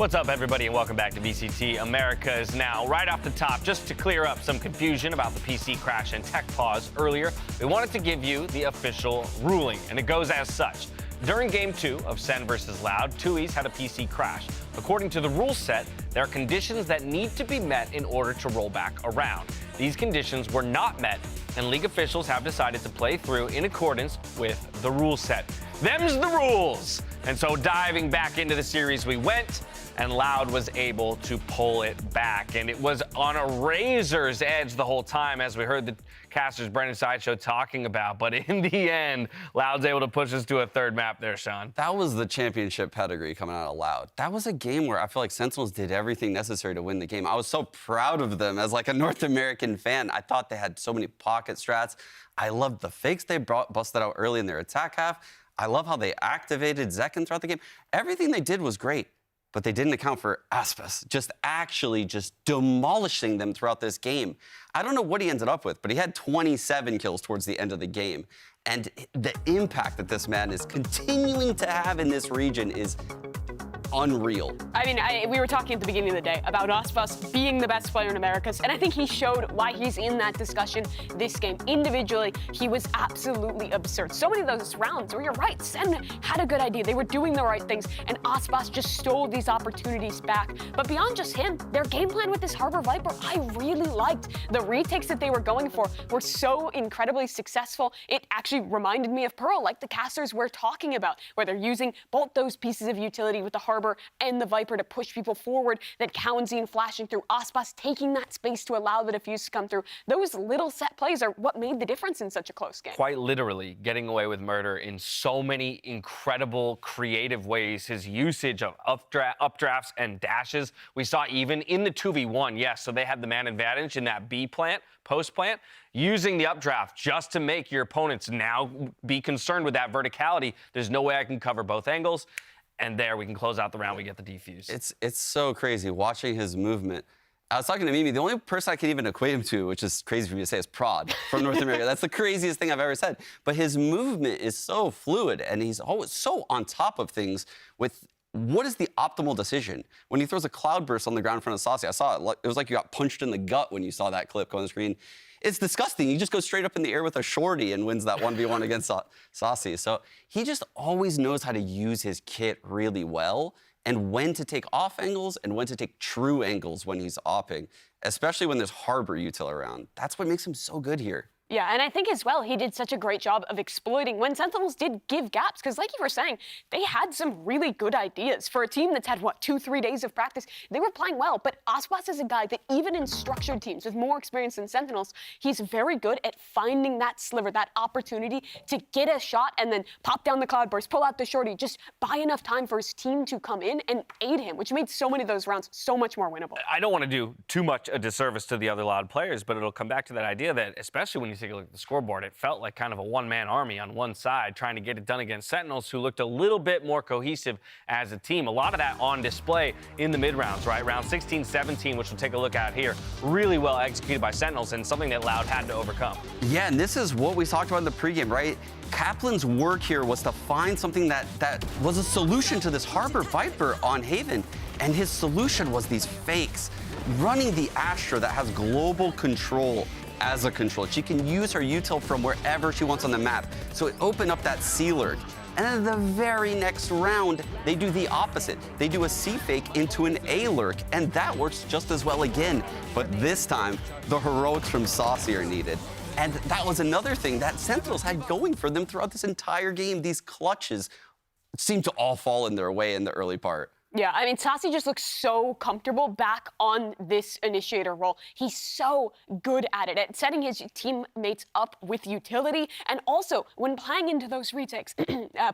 What's up, everybody, and welcome back to VCT Americas. Now, right off the top, just to clear up some confusion about the PC crash and tech pause earlier, we wanted to give you the official ruling, and it goes as such. During Game 2 of SEN versus Loud, 2Es had a PC crash. According to the rule set, there are conditions that need to be met in order to roll back around. These conditions were not met, and league officials have decided to play through in accordance with the rule set. Them's the rules! And so diving back into the series we went, and Loud was able to pull it back. And it was on a razor's edge the whole time, as we heard the casters Brendan Sideshow talking about. But in the end, Loud's able to push us to a third map there, Sean. That was the championship pedigree coming out of Loud. That was a game where I feel like Sentinels did everything necessary to win the game. I was so proud of them as like a North American fan. I thought they had so many pocket strats. I loved the fakes they busted out early in their attack half. I love how they activated Zekken throughout the game. Everything they did was great. But they didn't account for Aspas, just demolishing them throughout this game. I don't know what he ended up with, but he had 27 kills towards the end of the game. And the impact that this man is continuing to have in this region is unreal. I mean, we were talking at the beginning of the day about Aspas being the best player in Americas, and I think he showed why he's in that discussion this game. Individually, he was absolutely absurd. So many of those rounds where you're right, Sen had a good idea. They were doing the right things, and Aspas just stole these opportunities back. But beyond just him, their game plan with this Harbor Viper, I really liked. The retakes that they were going for were so incredibly successful. It actually reminded me of Pearl, like the casters we're talking about, where they're using both those pieces of utility with the Harbor and the Viper to push people forward, that Cowanzine flashing through, Aspas taking that space to allow the defuse to come through. Those little set plays are what made the difference in such a close game. Quite literally getting away with murder in so many incredible, creative ways. His usage of updrafts and dashes, we saw even in the 2v1, yes, so they had the man advantage in that B plant, post plant, using the updraft just to make your opponents now be concerned with that verticality. There's no way I can cover both angles. And there, we can close out the round, we get the defuse. It's so crazy watching his movement. I was talking to Mimi, the only person I can even equate him to, which is crazy for me to say, is Prod from North America. That's the craziest thing I've ever said. But his movement is so fluid, and he's always so on top of things with what is the optimal decision. When he throws a cloudburst on the ground in front of Saucy, I saw it. It was like you got punched in the gut when you saw that clip go on the screen. It's disgusting. He just goes straight up in the air with a shorty and wins that 1v1 against Saucy. So he just always knows how to use his kit really well and when to take off angles and when to take true angles when he's opping, especially when there's Harbor util around. That's what makes him so good here. Yeah, and I think as well, he did such a great job of exploiting when Sentinels did give gaps, because like you were saying, they had some really good ideas. For a team that's had, what, 2-3 days of practice, they were playing well, but Aspas is a guy that even in structured teams with more experience than Sentinels, he's very good at finding that sliver, that opportunity to get a shot and then pop down the cloudburst, pull out the shorty, just buy enough time for his team to come in and aid him, which made so many of those rounds so much more winnable. I don't want to do too much a disservice to the other Loud players, but it'll come back to that idea that, especially when you take a look at the scoreboard, it felt like kind of a one-man army on one side trying to get it done against Sentinels, who looked a little bit more cohesive as a team. A lot of that on display in the mid-rounds, right? Round 16, 17, which we'll take a look at here, really well executed by Sentinels and something that Loud had to overcome. Yeah, and this is what we talked about in the pregame, right? Kaplan's work here was to find something that was a solution to this Harbor Viper on Haven, and his solution was these fakes. Running the Astra that has global control as a control. She can use her util from wherever she wants on the map. So it opened up that C lurk. And then the very next round, they do the opposite. They do a C fake into an A lurk, and that works just as well again. But this time, the heroics from Saucy are needed. And that was another thing that Sentinels had going for them throughout this entire game. These clutches seemed to all fall in their way in the early part. Yeah, I mean, Saucy just looks so comfortable back on this initiator role. He's so good at it, at setting his teammates up with utility, and also when playing into those retakes,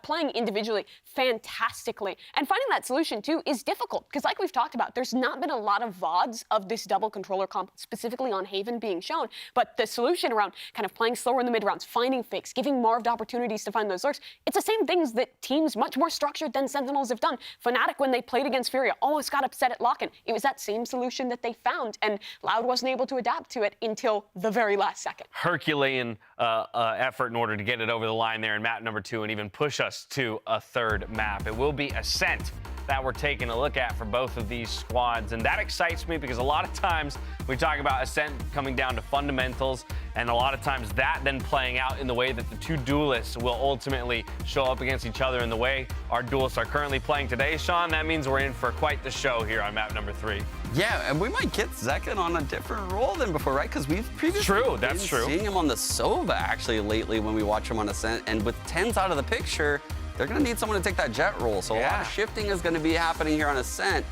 playing individually fantastically. And finding that solution, too, is difficult, because like we've talked about, there's not been a lot of VODs of this double controller comp, specifically on Haven, being shown, but the solution around kind of playing slower in the mid-rounds, finding fakes, giving Marved opportunities to find those lurks, it's the same things that teams much more structured than Sentinels have done. Fnatic, when they played against Furia, almost got upset at Lock-in. It was that same solution that they found, and Loud wasn't able to adapt to it until the very last second. Herculean effort in order to get it over the line there in map number 2 and even push us to a third map. It will be Ascent that we're taking a look at for both of these squads. And that excites me because a lot of times we talk about Ascent coming down to fundamentals, and a lot of times that then playing out in the way that the two duelists will ultimately show up against each other in the way our duelists are currently playing today. Sean, that means we're in for quite the show here on map number 3. Yeah, and we might get Zekken on a different role than before, right? Because we've previously been seeing him on the Sova actually lately when we watch him on Ascent, and with 10s out of the picture, they're going to need someone to take that jet role. So a lot of shifting is going to be happening here on Ascent.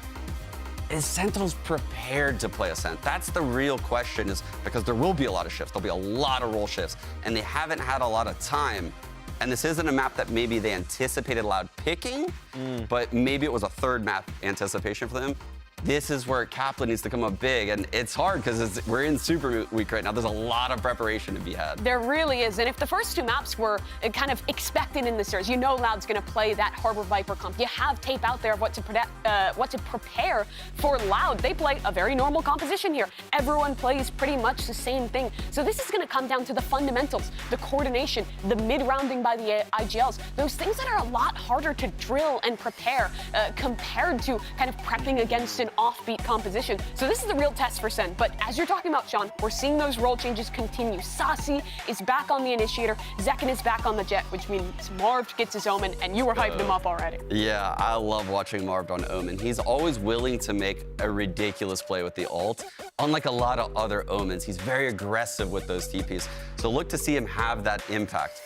Is Sentinels prepared to play Ascent? That's the real question, is because there will be a lot of shifts. There'll be a lot of role shifts, and they haven't had a lot of time. And this isn't a map that maybe they anticipated Loud picking, but maybe it was a third map anticipation for them. This is where Kaplan needs to come up big, and it's hard because we're in Super Week right now. There's a lot of preparation to be had. There really is, and if the first two maps were kind of expected in the series, you know Loud's going to play that Harbor Viper comp. You have tape out there of what to prepare for Loud. They play a very normal composition here. Everyone plays pretty much the same thing. So this is going to come down to the fundamentals, the coordination, the mid-rounding by the IGLs, those things that are a lot harder to drill and prepare compared to kind of prepping against an offbeat composition. So this is the real test for Sen. But as you're talking about, Sean, we're seeing those role changes continue. Sassy is back on the Initiator. Zekken is back on the Jet, which means Marved gets his Omen, and you were hyping him up already. Yeah, I love watching Marved on Omen. He's always willing to make a ridiculous play with the ult. Unlike a lot of other Omens, he's very aggressive with those TPs. So look to see him have that impact.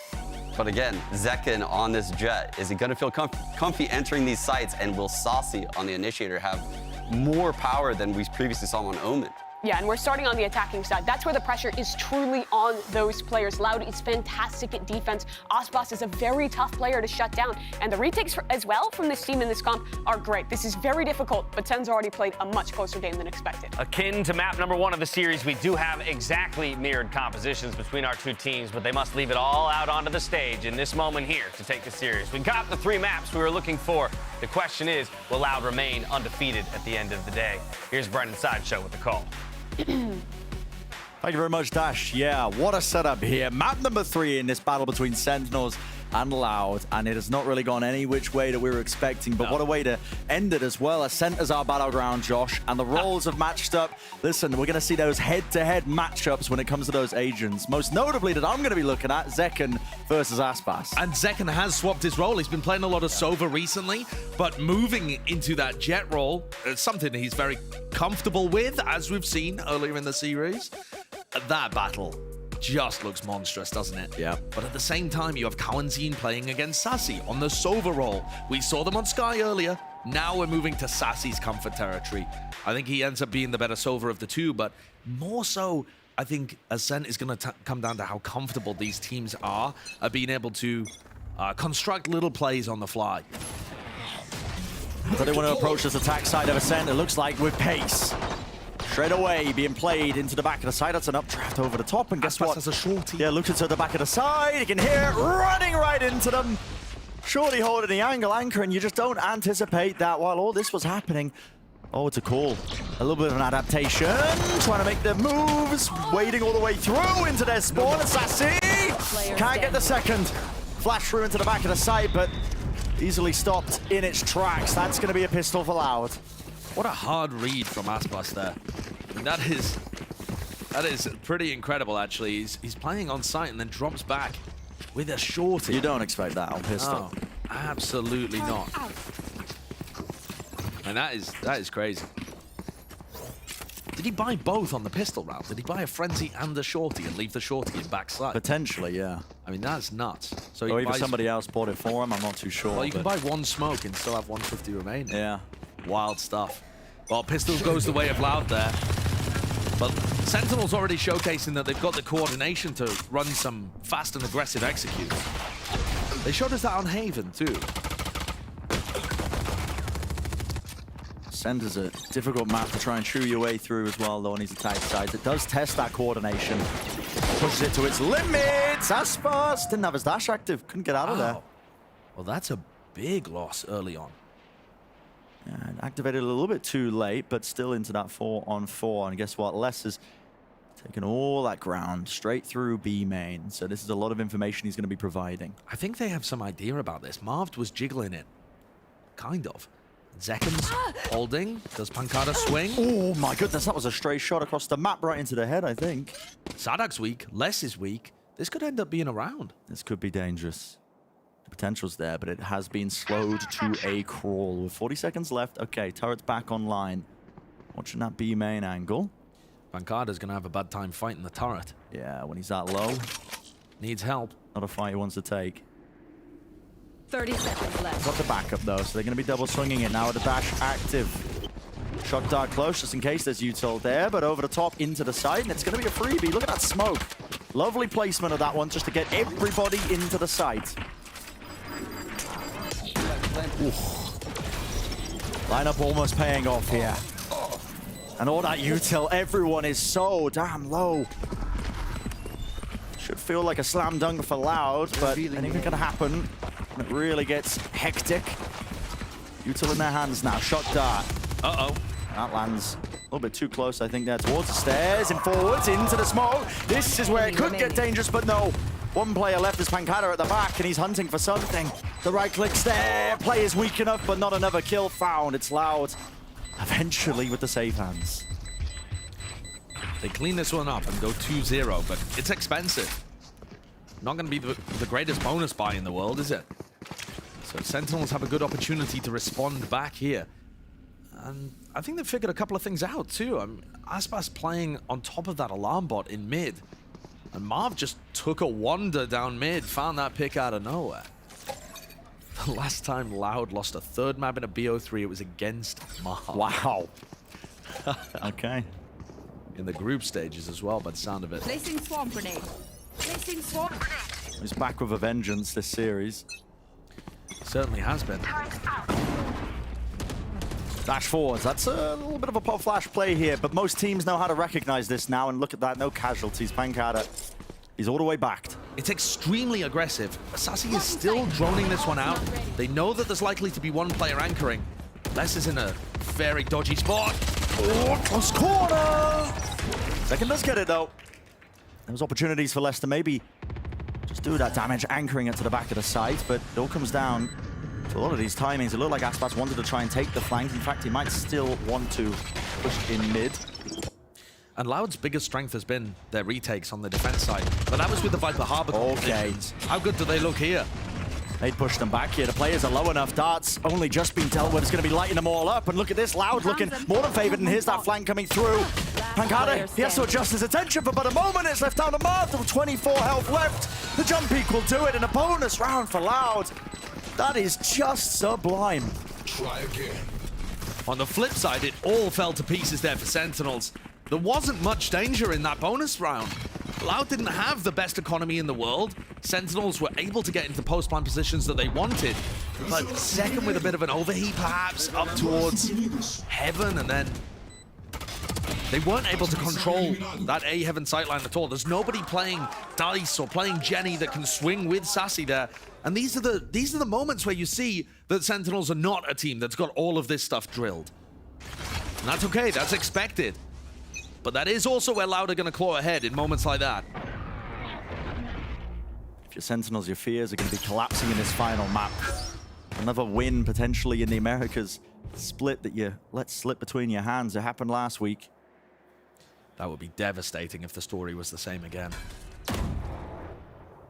But again, Zekken on this Jet, is he going to feel comfy entering these sites, and will Saucy on the Initiator have more power than we previously saw him on Omen? Yeah, and we're starting on the attacking side. That's where the pressure is truly on those players. Loud is fantastic at defense. Aspas is a very tough player to shut down. And the retakes as well from this team in this comp are great. This is very difficult, but Sen's already played a much closer game than expected. Akin to map number 1 of the series, we do have exactly mirrored compositions between our two teams, but they must leave it all out onto the stage in this moment here to take the series. We got the 3 maps we were looking for. The question is, will Loud remain undefeated at the end of the day? Here's Brendan Sideshow with the call. Thank you very much, Dash. Yeah, what a setup here. Map number 3 in this battle between Sentinels and Loud, and it has not really gone any which way that we were expecting, but what a way to end it as well. Ascent is our battleground, Josh, and the roles have matched up. Listen, we're going to see those head-to-head matchups when it comes to those agents. Most notably that I'm going to be looking at, Zekken versus Aspas. And Zekken has swapped his role. He's been playing a lot of Sova recently, but moving into that Jet role, it's something he's very comfortable with, as we've seen earlier in the series. That battle just looks monstrous, doesn't it? Yeah. But at the same time, you have Kawanzine playing against Sassy on the Sova role. We saw them on Sky earlier. Now we're moving to Sassy's comfort territory. I think he ends up being the better Sova of the two, but more so, I think Ascent is going to come down to how comfortable these teams are at being able to construct little plays on the fly. So they want to approach this attack side of Ascent, it looks like, with pace. Straight away, being played into the back of the side. That's an updraft over the top, and guess Aspas what? has a shorty. Yeah, looks into the back of the side. You can hear it running right into them. Shorty holding the anchor, and you just don't anticipate that while all this was happening. Oh, it's a call. A little bit of an adaptation. Trying to make the moves. Waiting all the way through into their spawn. Sassy can't get the second. Flash through into the back of the side, but easily stopped in its tracks. That's going to be a pistol for Loud. What a hard read from Aspas there. I mean, that is pretty incredible, actually. He's playing on site and then drops back with a shorty. You don't expect that on pistol. Oh, absolutely not. And that is crazy. Did he buy both on the pistol round? Did he buy a frenzy and a shorty and leave the shorty in backside? Potentially, yeah. I mean, that's nuts. So Or even somebody else bought it for him, I'm not too sure. Well, you can buy one smoke and still have 150 remaining. Yeah. Wild stuff. Well, pistol goes the way of Loud there. But Sentinel's already showcasing that they've got the coordination to run some fast and aggressive executes. They showed us that on Haven, too. Ascent is a difficult map to try and chew your way through as well, though, on these attack sides. It does test that coordination. Pushes it to its limits. Aspas didn't have his dash active. Couldn't get out of there. Well, that's a big loss early on. Yeah, activated a little bit too late, but still into that 4-on-4. And guess what? Les has taken all that ground straight through B main. So this is a lot of information he's going to be providing. I think they have some idea about this. Marved was jiggling it. Kind of. Zekens holding. Does Pancada swing? Oh my goodness, that was a stray shot across the map right into the head, I think. Sadak's weak. Less is weak. This could end up being a round. This could be dangerous. The potential's there, but it has been slowed to a crawl. With 40 seconds left. Okay, turret's back online. Watching that B main angle. Pancada's going to have a bad time fighting the turret. Yeah, when he's that low, Needs help. not a fight he wants to take. 30 seconds left. Got the backup though, so they're going to be double swinging it now with the dash active. Shock dart close just in case there's util there, but over the top into the side, and it's going to be a freebie. Look at that smoke. Lovely placement of that one just to get everybody into the site. Lineup almost paying off here. And all that util, everyone is so damn low. Should feel like a slam dunk for Loud, but anything can happen. It really gets hectic. Util in their hands now. Shot dart. Uh-oh. That lands a little bit too close, I think, there towards the stairs and forwards into the smoke. This is where it could get dangerous, but no. One player left is Pancada at the back, and he's hunting for something. The right click's there. Play is weak enough, but not another kill found. It's Loud. Eventually with the safe hands. They clean this one up and go 2-0, but it's expensive. Not going to be the greatest bonus buy in the world, is it? So Sentinels have a good opportunity to respond back here. And I think they've figured a couple of things out, too. Aspas playing on top of that alarm bot in mid. And Marv just took a wander down mid, found that pick out of nowhere. The last time Loud lost a third map in a BO3, it was against Marv. Wow. Okay. In the group stages as well, by the sound of it. Placing swarm grenade. Placing swarm grenade. He's back with a vengeance this series. Certainly has been. Dash forwards. That's a little bit of a pop flash play here, but most teams know how to recognize this now, and look at that. No casualties. Pancada, he's all the way backed. It's extremely aggressive. Sassy is still droning this one out. They know that there's likely to be one player anchoring. Les is in a very dodgy spot. Oh, close corner! Second does get it, though. There's opportunities for Leicester maybe just do that damage, anchoring it to the back of the site, but it all comes down to a lot of these timings. It looked like Aspas wanted to try and take the flank. In fact, he might still want to push in mid. And Loud's biggest strength has been their retakes on the defense side. But that was with the Viper Harbor compositions. How good do they look here? They'd push them back here. The players are low enough. Dart's only just been dealt with. It's going to be lighting them all up. And look at this. Loud looking more than favored. And here's that flank coming through. Pancada, he has to adjust his attention for but a moment. It's left down to Marved with 24 health left. The jump peak will do it. And a bonus round for Loud. That is just sublime. Try again. On the flip side, it all fell to pieces there for Sentinels. There wasn't much danger in that bonus round. Loud didn't have the best economy in the world. Sentinels were able to get into the post-plant positions that they wanted. But second with a bit of an overheat, perhaps, up towards Heaven, and then they weren't able to control that A Heaven sightline at all. There's nobody playing Dice or playing Jenny that can swing with Sassy there. And these are the moments where you see that Sentinels are not a team that's got all of this stuff drilled. And that's okay, that's expected. But that is also where Loud are going to claw ahead in moments like that. If you're Sentinels, your fears are going to be collapsing in this final map. Another win potentially in the Americas split that you let slip between your hands. It happened last week. That would be devastating if the story was the same again.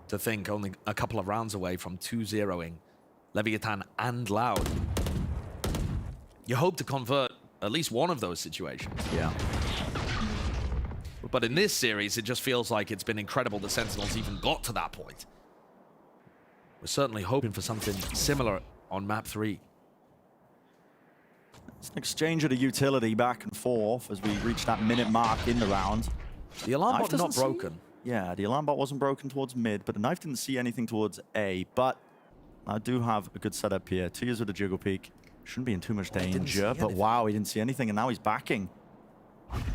To think only a couple of rounds away from 2-0ing Leviathan and Loud. You hope to convert at least one of those situations. Yeah. But in this series, it just feels like it's been incredible the Sentinels even got to that point. We're certainly hoping for something similar on map 3. It's an exchange of the utility back and forth as we reach that minute mark in the round. The alarm Knife bot not doesn't broken. Yeah, the alarm bot wasn't broken towards mid, but the knife didn't see anything towards A. But I do have a good setup here. 2 years with the jiggle peak. Shouldn't be in too much danger, but wow, he didn't see anything, and now he's backing.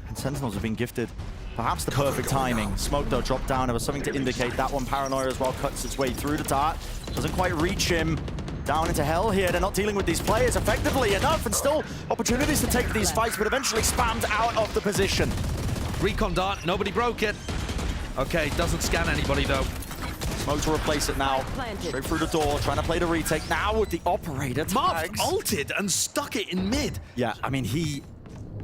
And Sentinels have been gifted perhaps the perfect timing. Smoke, though, dropped down. There was something to indicate that one. Paranoia as well cuts its way through the dart. Doesn't quite reach him. Down into hell here. They're not dealing with these players effectively enough, and still opportunities to take these fights, but eventually spammed out of the position. Recon dart, nobody broke it. Okay, doesn't scan anybody though. Smoke to replace it now. Straight through the door, trying to play the retake. Now with the operator Marved tags. ulted and stuck it in mid. Yeah, I mean, he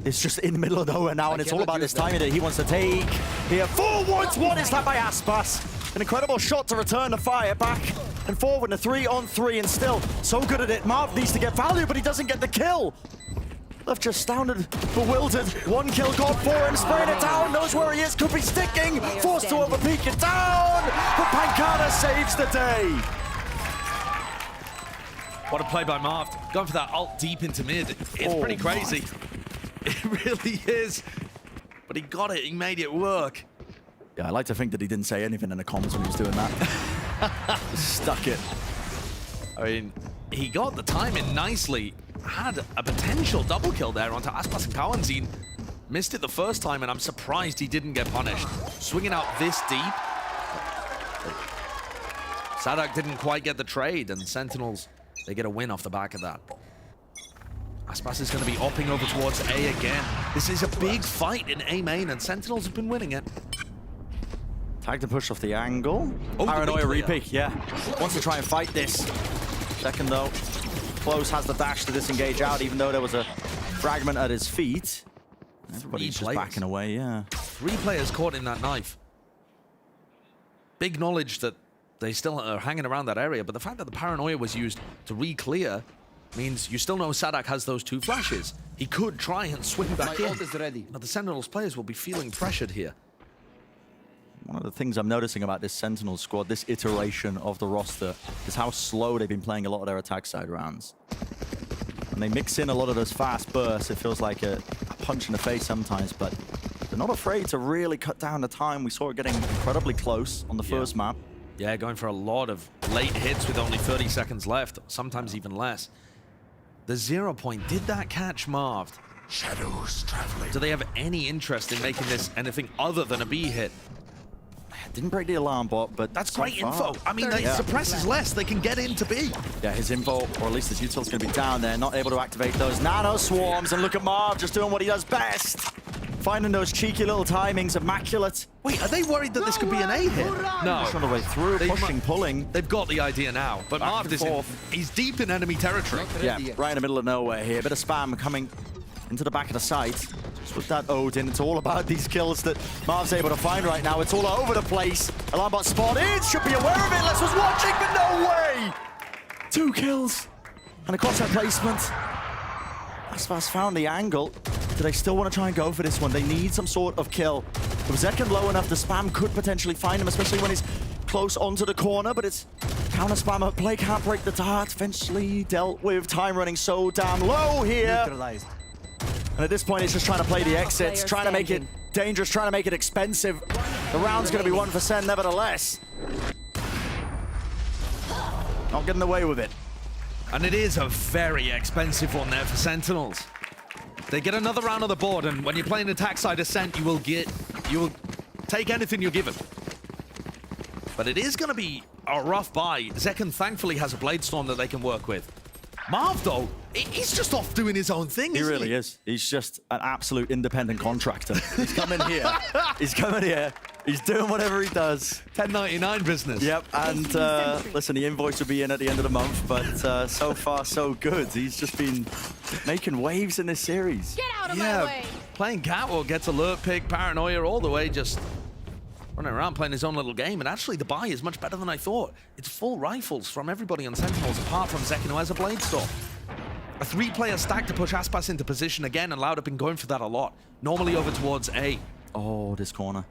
is just in the middle of nowhere now, and it's all about this timing that he wants to take. Here, forwards, what is that by Aspas? An incredible shot to return the fire back and forward in a 3-on-3, and still so good at it. Marv needs to get value, but he doesn't get the kill. Left just astounded, bewildered. One kill got for him, spraying it down, knows where he is, could be sticking, forced to overpeak it down, but Pancana saves the day. What a play by Marved. Going for that ult deep into mid. It's pretty crazy. It really is. But he got it, he made it work. Yeah, I like to think that he didn't say anything in the comments when he was doing that. Just stuck it. I mean, he got the timing nicely. Had a potential double kill there onto Aspas and Kawanzin. Missed it the first time, and I'm surprised he didn't get punished. Swinging out this deep. Sadak didn't quite get the trade, and Sentinels, they get a win off the back of that. Aspas is going to be opping over towards A again. This is a big fight in A main, and Sentinels have been winning it. Tag to push off the angle. Oh, Paranoia the repick, yeah. Wants to try and fight this. Second though. Close has the dash to disengage out, even though there was a fragment at his feet. Everybody's just backing away, yeah. 3 players caught in that knife. Big knowledge that they still are hanging around that area, but the fact that the Paranoia was used to re-clear means you still know Sadak has those 2 flashes. He could try and swing back in. But the Sentinels players will be feeling pressured here. One of the things I'm noticing about this Sentinel squad, this iteration of the roster, is how slow they've been playing a lot of their attack side rounds. And they mix in a lot of those fast bursts. It feels like a punch in the face sometimes, but they're not afraid to really cut down the time. We saw it getting incredibly close on the first map. Yeah, going for a lot of late hits with only 30 seconds left, sometimes even less. The 0 point, did that catch Marved? Shadows traveling. Do they have any interest in making this anything other than a B hit? Didn't break the alarm bot, but That's so great far. info. I mean, they suppresses less. They can get into B. Yeah, his info, or at least his util's going to be down there, not able to activate those nano swarms. And look at Marv just doing what he does best. Finding those cheeky little timings, immaculate. Wait, are they worried that this could be an A hit? No. Pushing all the way through, pushing, pulling. They've got the idea now. But Marv is he's deep in enemy territory. Yeah, right in the middle of nowhere here. Bit of spam coming into the back of the site. Just with that Odin, it's all about these kills that Marv's able to find right now. It's all over the place. Alarmbot spotted, should be aware of it. Les was watching, but no way! 2 kills. And a crosshair placement. Aspas found the angle. Do they still want to try and go for this one? They need some sort of kill. If Zekken low enough, the spam could potentially find him, especially when he's close onto the corner, but it's counter spam up play, can't break the dart. Eventually dealt with, time running so damn low here. And at this point, it's just trying to play the exits, trying to make it dangerous, trying to make it expensive. The round's going to be 1 for SEN, nevertheless. Not getting away with it. And it is a very expensive one there for Sentinels. They get another round on the board, and when you're playing attack side Ascent, you will take anything you're given. But it is going to be a rough buy. Zekken thankfully has a Blade Storm that they can work with. Marv, though, he's just off doing his own thing, He really is. He's just an absolute independent contractor. He's coming here. He's coming here. He's doing whatever he does. 1099 business. Yep, and listen, the invoice will be in at the end of the month, but so far so good. He's just been making waves in this series. Get out of my way! Playing Catwalk gets alert pick, Paranoia all the way, just running around playing his own little game. And actually, the buy is much better than I thought. It's full rifles from everybody on Sentinels, apart from Zekken, who has a Blade Storm. A 3-player stack to push Aspas into position again, and Loud have been going for that a lot. Normally over towards A. Oh, this corner.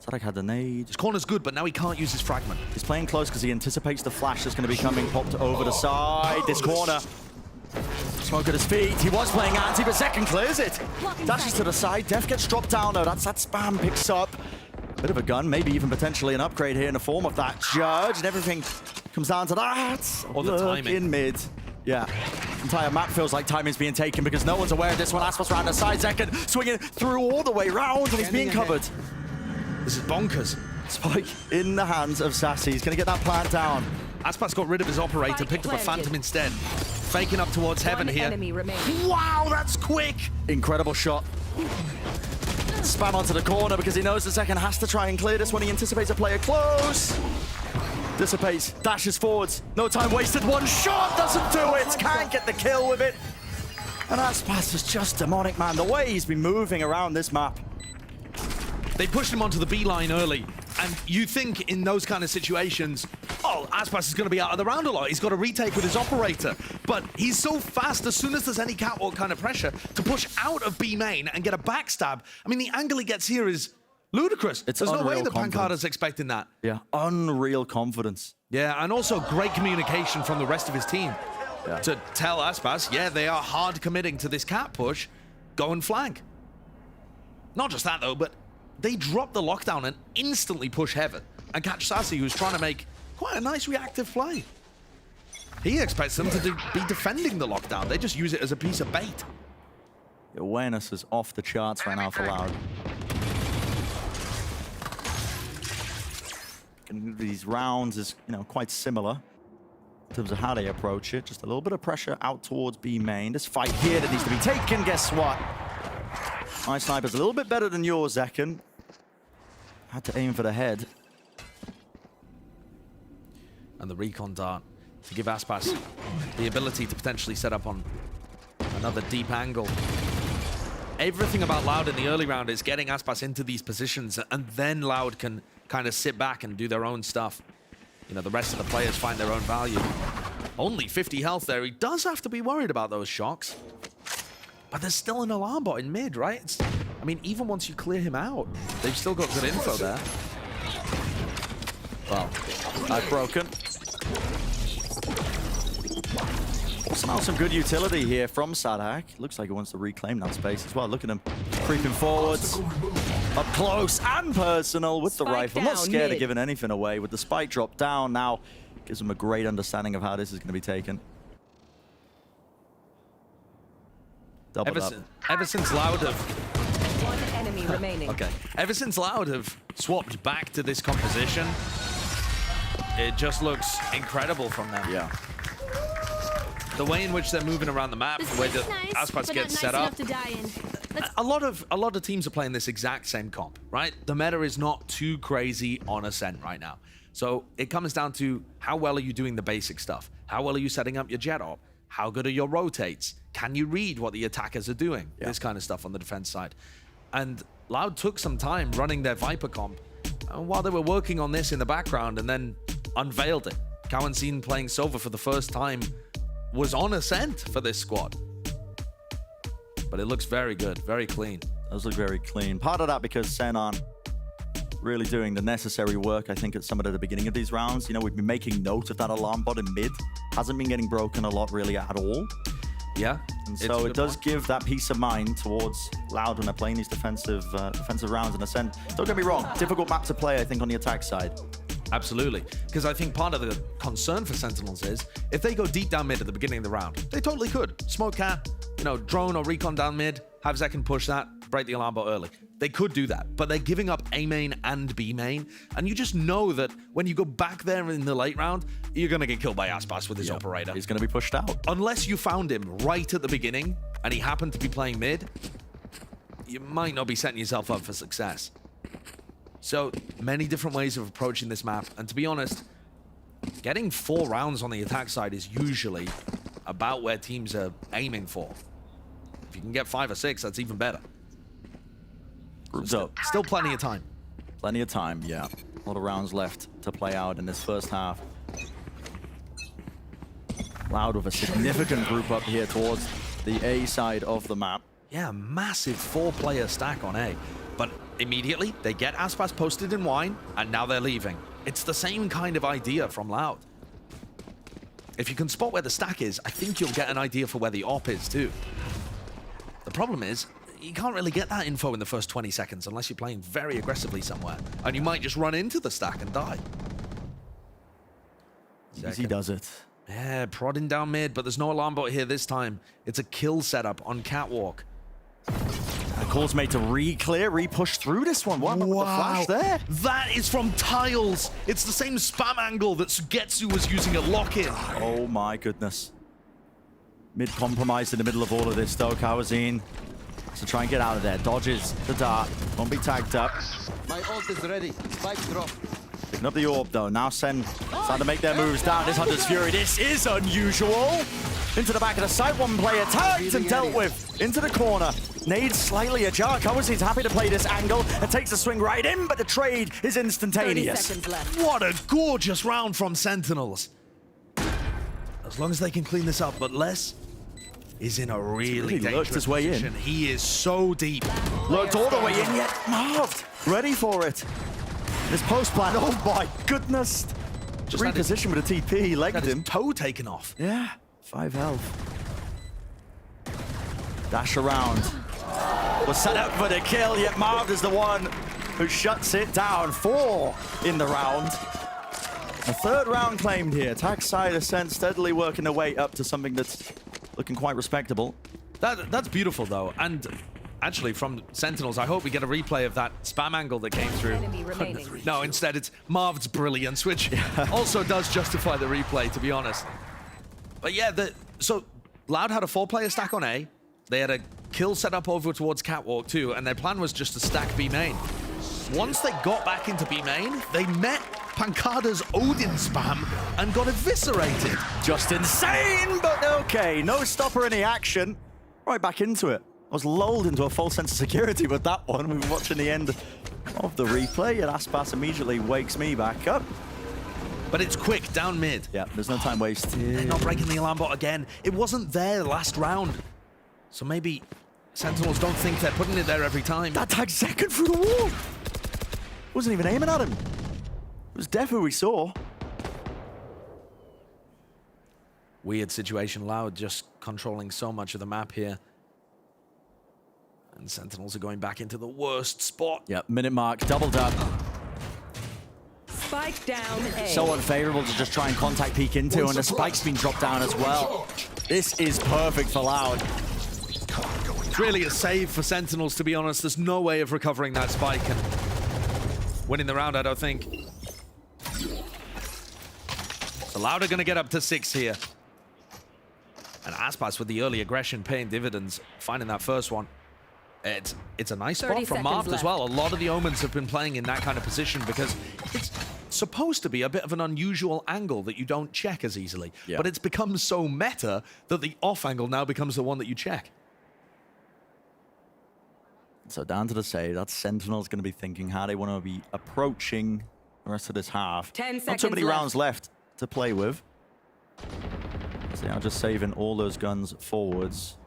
Sadak had the nade. His corner's good, but now he can't use his fragment. He's playing close because he anticipates the flash that's going to be coming, popped over the side. This corner. Smoke at his feet. He was playing anti, but Zekken clears it. Dashes to the side. Def gets dropped down, though. That's that spam picks up. Bit of a gun, maybe even potentially an upgrade here in the form of that Judge, and everything comes down to that. Or the timing. In mid. Yeah. Entire map feels like timing's being taken because no one's aware of this one. Aspas around the side. Zekken swinging through all the way round, and he's being covered. This is bonkers. Spike in the hands of Sassy. He's going to get that plant down. Aspas got rid of his operator, picked up a Phantom instead. Faking up towards heaven here. Wow, that's quick! Incredible shot. Spam onto the corner because he knows the Zekken has to try and clear this when he anticipates a player close. Dissipates, dashes forwards. No time wasted. One shot doesn't do it. Can't get the kill with it. And Aspas is just demonic, man. The way he's been moving around this map. They pushed him onto the B line early. And you think in those kind of situations, oh, Aspas is going to be out of the round a lot. He's got to retake with his operator. But he's so fast, as soon as there's any catwalk kind of pressure, to push out of B main and get a backstab. I mean, the angle he gets here is ludicrous. It's There's no way unreal that confidence. Pancada's expecting that. Yeah, unreal confidence. Yeah, and also great communication from the rest of his team to tell Aspas, yeah, they are hard committing to this cat push. Go and flank. Not just that, though, but they drop the lockdown and instantly push heaven and catch Sassy, who's trying to make quite a nice reactive play. He expects them to be defending the lockdown. They just use it as a piece of bait. The awareness is off the charts right now for Loud. And these rounds is, quite similar in terms of how they approach it. Just a little bit of pressure out towards B main. This fight here that needs to be taken, guess what? My sniper's a little bit better than yours, Zekken. Had to aim for the head. And the recon dart to give Aspas the ability to potentially set up on another deep angle. Everything about Loud in the early round is getting Aspas into these positions, and then Loud can kind of sit back and do their own stuff. The rest of the players find their own value. Only 50 health there. He does have to be worried about those shocks. But there's still an alarm bot in mid, right? I mean, even once you clear him out, they've still got good info there. Well, I've broken. Now some good utility here from Sadak. Looks like he wants to reclaim that space as well. Look at him creeping forwards. Up close and personal with the rifle. Not scared of giving anything away. With the spike drop down now, gives him a great understanding of how this is going to be taken. Ever since Loud have... One enemy remaining. Okay. Ever since Loud have swapped back to this composition, it just looks incredible from them. Yeah. The way in which they're moving around the map, the way that Aspas gets set up. A lot of teams are playing this exact same comp, right? The meta is not too crazy on Ascent right now. So it comes down to how well are you doing the basic stuff? How well are you setting up your jet op? How good are your rotates? Can you read what the attackers are doing? Yeah. This kind of stuff on the defense side. And Loud took some time running their Viper comp while they were working on this in the background, and then unveiled it. Cowanzine playing Sova for the first time was on Ascent for this squad. But it looks very good, very clean. Those look very clean. Part of that because SEN aren't really doing the necessary work, I think, at some of the beginning of these rounds. We've been making note of that alarm bot in mid. Hasn't been getting broken a lot really at all. Yeah. And so it does give that peace of mind towards Loud when they're playing these defensive rounds in Ascent. Don't get me wrong, difficult map to play, I think, on the attack side. Absolutely. Because I think part of the concern for Sentinels is if they go deep down mid at the beginning of the round, they totally could. Smoke cat, drone or recon down mid, have Zekken push that, break the alarm bot early. They could do that, but they're giving up A main and B main, and you just know that when you go back there in the late round, you're going to get killed by Aspas with his operator. He's going to be pushed out. Unless you found him right at the beginning, and he happened to be playing mid, you might not be setting yourself up for success. So, many different ways of approaching this map, and to be honest, getting 4 rounds on the attack side is usually about where teams are aiming for. If you can get 5 or 6, that's even better. So still plenty of time. Plenty of time, yeah. A lot of rounds left to play out in this first half. Loud with a significant group up here towards the A side of the map. Yeah, massive 4-player stack on A. But immediately, they get Aspas posted in wine, and now they're leaving. It's the same kind of idea from Loud. If you can spot where the stack is, I think you'll get an idea for where the op is too. The problem is, you can't really get that info in the first 20 seconds unless you're playing very aggressively somewhere. And you might just run into the stack and die. Easy does it. Yeah, prodding down mid, but there's no alarm bot here this time. It's a kill setup on Catwalk. And calls made to re-clear, re-push through this one. What about the flash there? That is from Tiles. It's the same spam angle that Sugetsu was using at lock-in. Oh my goodness. Mid compromised in the middle of all of this though. Cowanzine to try and get out of there. Dodges the dart. Won't be tagged up. My ult is ready. Spike drop. Picking up the orb, though. Now Sen starting to make their moves down. This Hunter's Fury. This is unusual. Into the back of the site. One player tagged and dealt with. Into the corner. Nade slightly ajar. Cohen's happy to play this angle and takes a swing right in, but the trade is 30 instantaneous. seconds left. What a gorgeous round from Sentinels. As long as they can clean this up, but Les is in a really He lurched dangerous his way in. position. He is so deep. Looked all the way in, yet Marved. Ready for it. This post plan, oh my goodness. Just had his- Reposition with a TP, he legged Got his him. toe taken off. Yeah, 5 health. Dash around. Was set up for the kill, yet Marved is the one who shuts it down. 4 in the round. A 3rd round claimed here. Attack side Ascent steadily working their way up to something that's looking quite respectable. That's beautiful, though. And actually, from Sentinels, I hope we get a replay of that spam angle that came through. Enemy remaining. No, instead it's Marved's brilliance, which also does justify the replay, to be honest. But yeah, so Loud had a 4-player stack on A. They had a kill set up over towards Catwalk too, and their plan was just to stack B main. Once they got back into B main, they met Pancada's Odin spam and got eviscerated. Just insane, but okay. No stopper in the action. Right back into it. I was lulled into a false sense of security with that one. We were watching the end of the replay, and Aspas immediately wakes me back up. But it's quick, down mid. Yeah, there's no time wasted. They're not breaking the alarm bot again. It wasn't there last round. So maybe Sentinels don't think they're putting it there every time. That tagged second through the wall. Wasn't even aiming at him. It was Def who we saw. Weird situation. Loud just controlling so much of the map here. And Sentinels are going back into the worst spot. Yep, minute mark, doubled up. Spike down A. So unfavorable to just try and contact peek into, and the spike's been dropped down as well. This is perfect for Loud. It's really a save for Sentinels, to be honest. There's no way of recovering that spike and winning the round, I don't think. So Loud are going to get up to 6 here. And Aspas with the early aggression paying dividends, finding that first one. It's a nice 30 spot from seconds Marved as left. well. A lot of the Omens have been playing in that kind of position because it's supposed to be a bit of an unusual angle that you don't check as easily. Yeah. But it's become so meta that the off angle now becomes the one that you check. So down to the save, that's Sentinel's going to be thinking how they want to be approaching the rest of this half. 10 Not too seconds many left. rounds left to play with. So they are just saving all those guns forwards.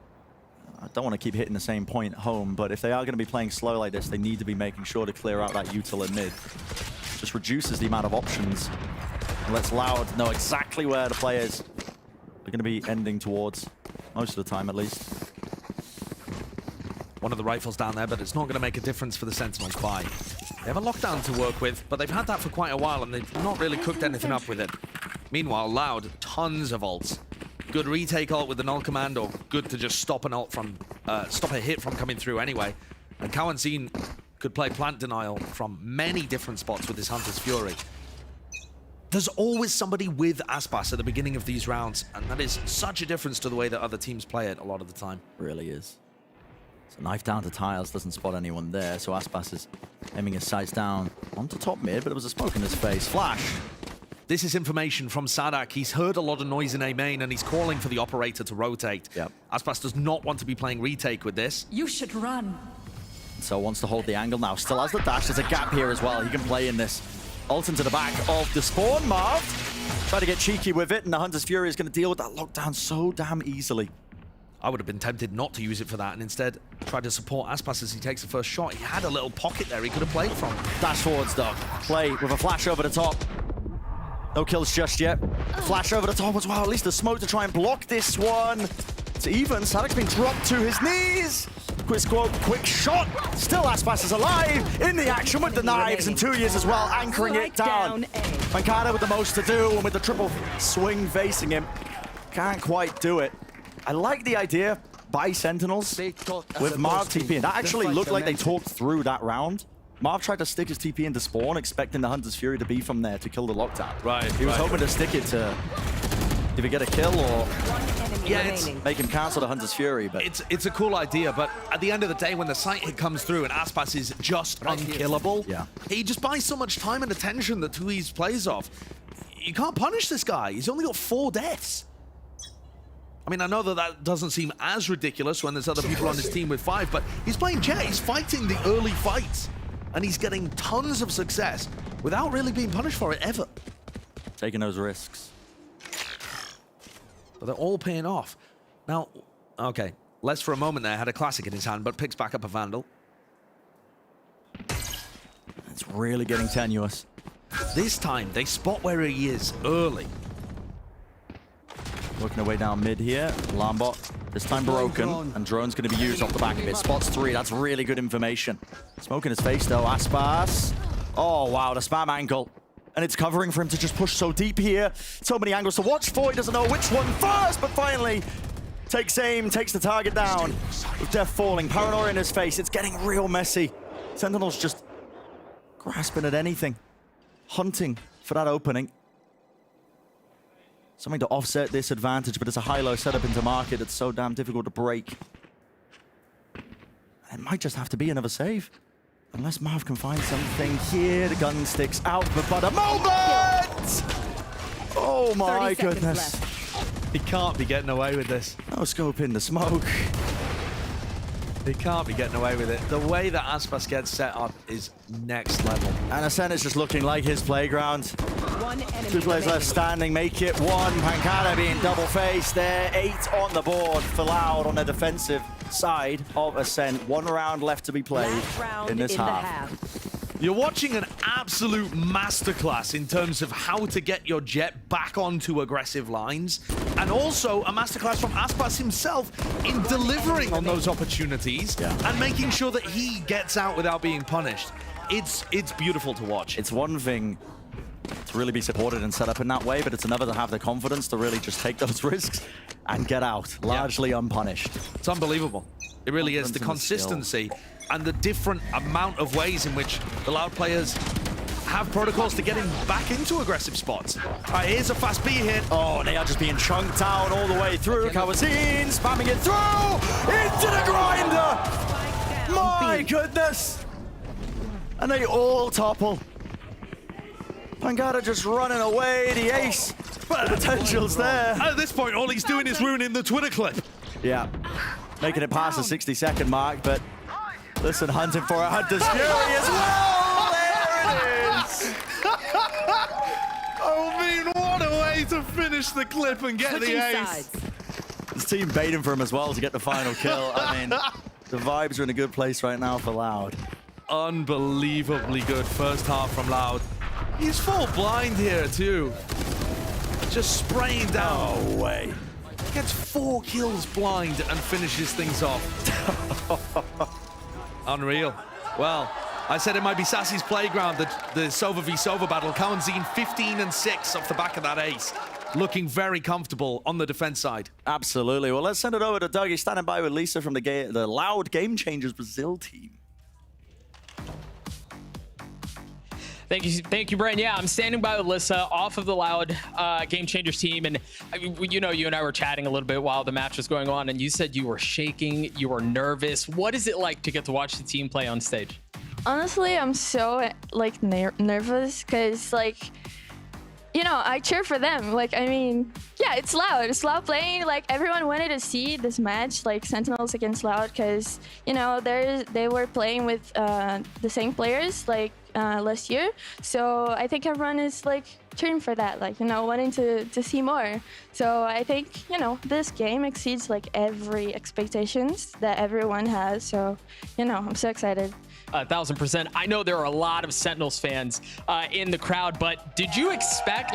I don't want to keep hitting the same point home, but if they are going to be playing slow like this, they need to be making sure to clear out that util in mid. Just reduces the amount of options and lets Loud know exactly where the players are going to be ending towards, most of the time at least. One of the rifles down there, but it's not going to make a difference for the Sentinels buy. They have a lockdown to work with, but they've had that for quite a while, and they've not really cooked anything up with it. Meanwhile, Loud, tons of ults. Good retake ult with the null command, or good to just stop an ult from, stop a hit from coming through anyway. And Cowan could play plant denial from many different spots with his Hunter's Fury. There's always somebody with Aspas at the beginning of these rounds, and that is such a difference to the way that other teams play it a lot of the time. Really is. So knife down to tiles, doesn't spot anyone there, so Aspas is aiming his sights down onto top mid, but there was a smoke in his face. Flash. This is information from Sadak. He's heard a lot of noise in A main, and he's calling for the operator to rotate. Yep. Aspas does not want to be playing retake with this. You should run. So wants to hold the angle now. Still has the dash. There's a gap here as well. He can play in this. Ult into the back of the spawn. Marved. Try to get cheeky with it, and the Hunter's Fury is going to deal with that lockdown so damn easily. I would have been tempted not to use it for that, and instead try to support Aspas as he takes the first shot. He had a little pocket there he could have played from. Dash forwards, though. Play with a flash over the top. No kills just yet. Flash over the top as well. At least the smoke to try and block this one. It's even. Sadek's been dropped to his knees. Quick squad, quick shot. Still Aspas is alive. In the action with the knives and 2 years as well, anchoring it down. Pancada with the most to do, and with the triple swing facing him. Can't quite do it. I like the idea by Sentinels with Marv TP. That actually looked like they talked through that round. Marv tried to stick his TP into spawn, expecting the Hunter's Fury to be from there to kill the lockdown. Right, He was hoping to stick it to either get a kill or Yeah, it's, Make him cancel the Hunter's Fury, but it's a cool idea, but at the end of the day, when the sight hit comes through and Aspas is just unkillable, he just buys so much time and attention that Tui's plays off. You can't punish this guy. He's only got 4 deaths. I mean, I know that that doesn't seem as ridiculous when there's other people on his team with 5, but he's playing Jet. He's fighting the early fights, and he's getting tons of success without really being punished for it ever. Taking those risks. But they're all paying off. Now, okay, Les for a moment there had a classic in his hand, but picks back up a Vandal. It's really getting tenuous. This time, they spot where he is early. Working away down mid here. Lambot, this time broken, and drone's going to be used off the back of it. Spots 3, that's really good information. Smoke in his face though, Aspas. Oh wow, the spam angle. And it's covering for him to just push so deep here. So many angles to watch for, he doesn't know which one first, but finally takes aim, takes the target down. With Death falling, paranoia in his face, it's getting real messy. Sentinels just grasping at anything, hunting for that opening. Something to offset this advantage, but it's a high-low setup into market. It's so damn difficult to break. It might just have to be another save. Unless Marv can find something here. The gun sticks out, but a moment! Oh my goodness. He can't be getting away with this. No scope in the smoke. He can't be getting away with it. The way that Aspas gets set up is next level. And Ascent is just looking like his playground. 2 players left standing, make it 1. Pancada being double-faced there. 8 on the board for Loud on the defensive side of Ascent. 1 round left to be played in this half. You're watching an absolute masterclass in terms of how to get your Jet back onto aggressive lines, and also a masterclass from Aspas himself in delivering on those opportunities and making sure that he gets out without being punished. It's beautiful to watch. It's one thing to really be supported and set up in that way, but it's another to have the confidence to really just take those risks and get out, largely unpunished. It's unbelievable. It really is. The consistency and the different amount of ways in which the Loud players have protocols to get him back into aggressive spots. All right, here's a fast B hit. Oh, they are just being chunked down all the way through. Kawazin spamming it through into the grinder. My goodness. And they all topple. Pangada just running away. The ace. But the potential's there. At this point, all he's doing is ruining the Twitter clip. Yeah. Making it past the 60-second mark, but listen, hunting for a Hunter's Fury as well! There it is! Oh, man, what a way to finish the clip and get the ace. His team baiting for him as well to get the final kill. I mean, the vibes are in a good place right now for Loud. Unbelievably good first half from Loud. He's full blind here, too. Just spraying down. No way. Gets 4 kills blind and finishes things off. Unreal. Well, I said it might be Sassy's playground, the Sova v Sova battle. Kawanzin 15-6 off the back of that ace. Looking very comfortable on the defense side. Absolutely. Well, let's send it over to Doug. He's standing by with Lisa from the Loud Game Changers Brazil team. Thank you, Brian. Yeah, I'm standing by with Alyssa off of the Loud Game Changers team, and you know, you and I were chatting a little bit while the match was going on, and you said you were shaking, you were nervous. What is it like to get to watch the team play on stage? Honestly, I'm so like nervous because you know, I cheer for them. Like, I mean, yeah, it's Loud. It's Loud playing. Like, everyone wanted to see this match, like Sentinels against Loud, because, you know, they were playing with the same players, like, last year. So I think everyone is, like, cheering for that, like, you know, wanting to see more. So I think, you know, this game exceeds, like, every expectations that everyone has. So, you know, I'm so excited. 1000%. I know there are a lot of Sentinels fans in the crowd, but did you expect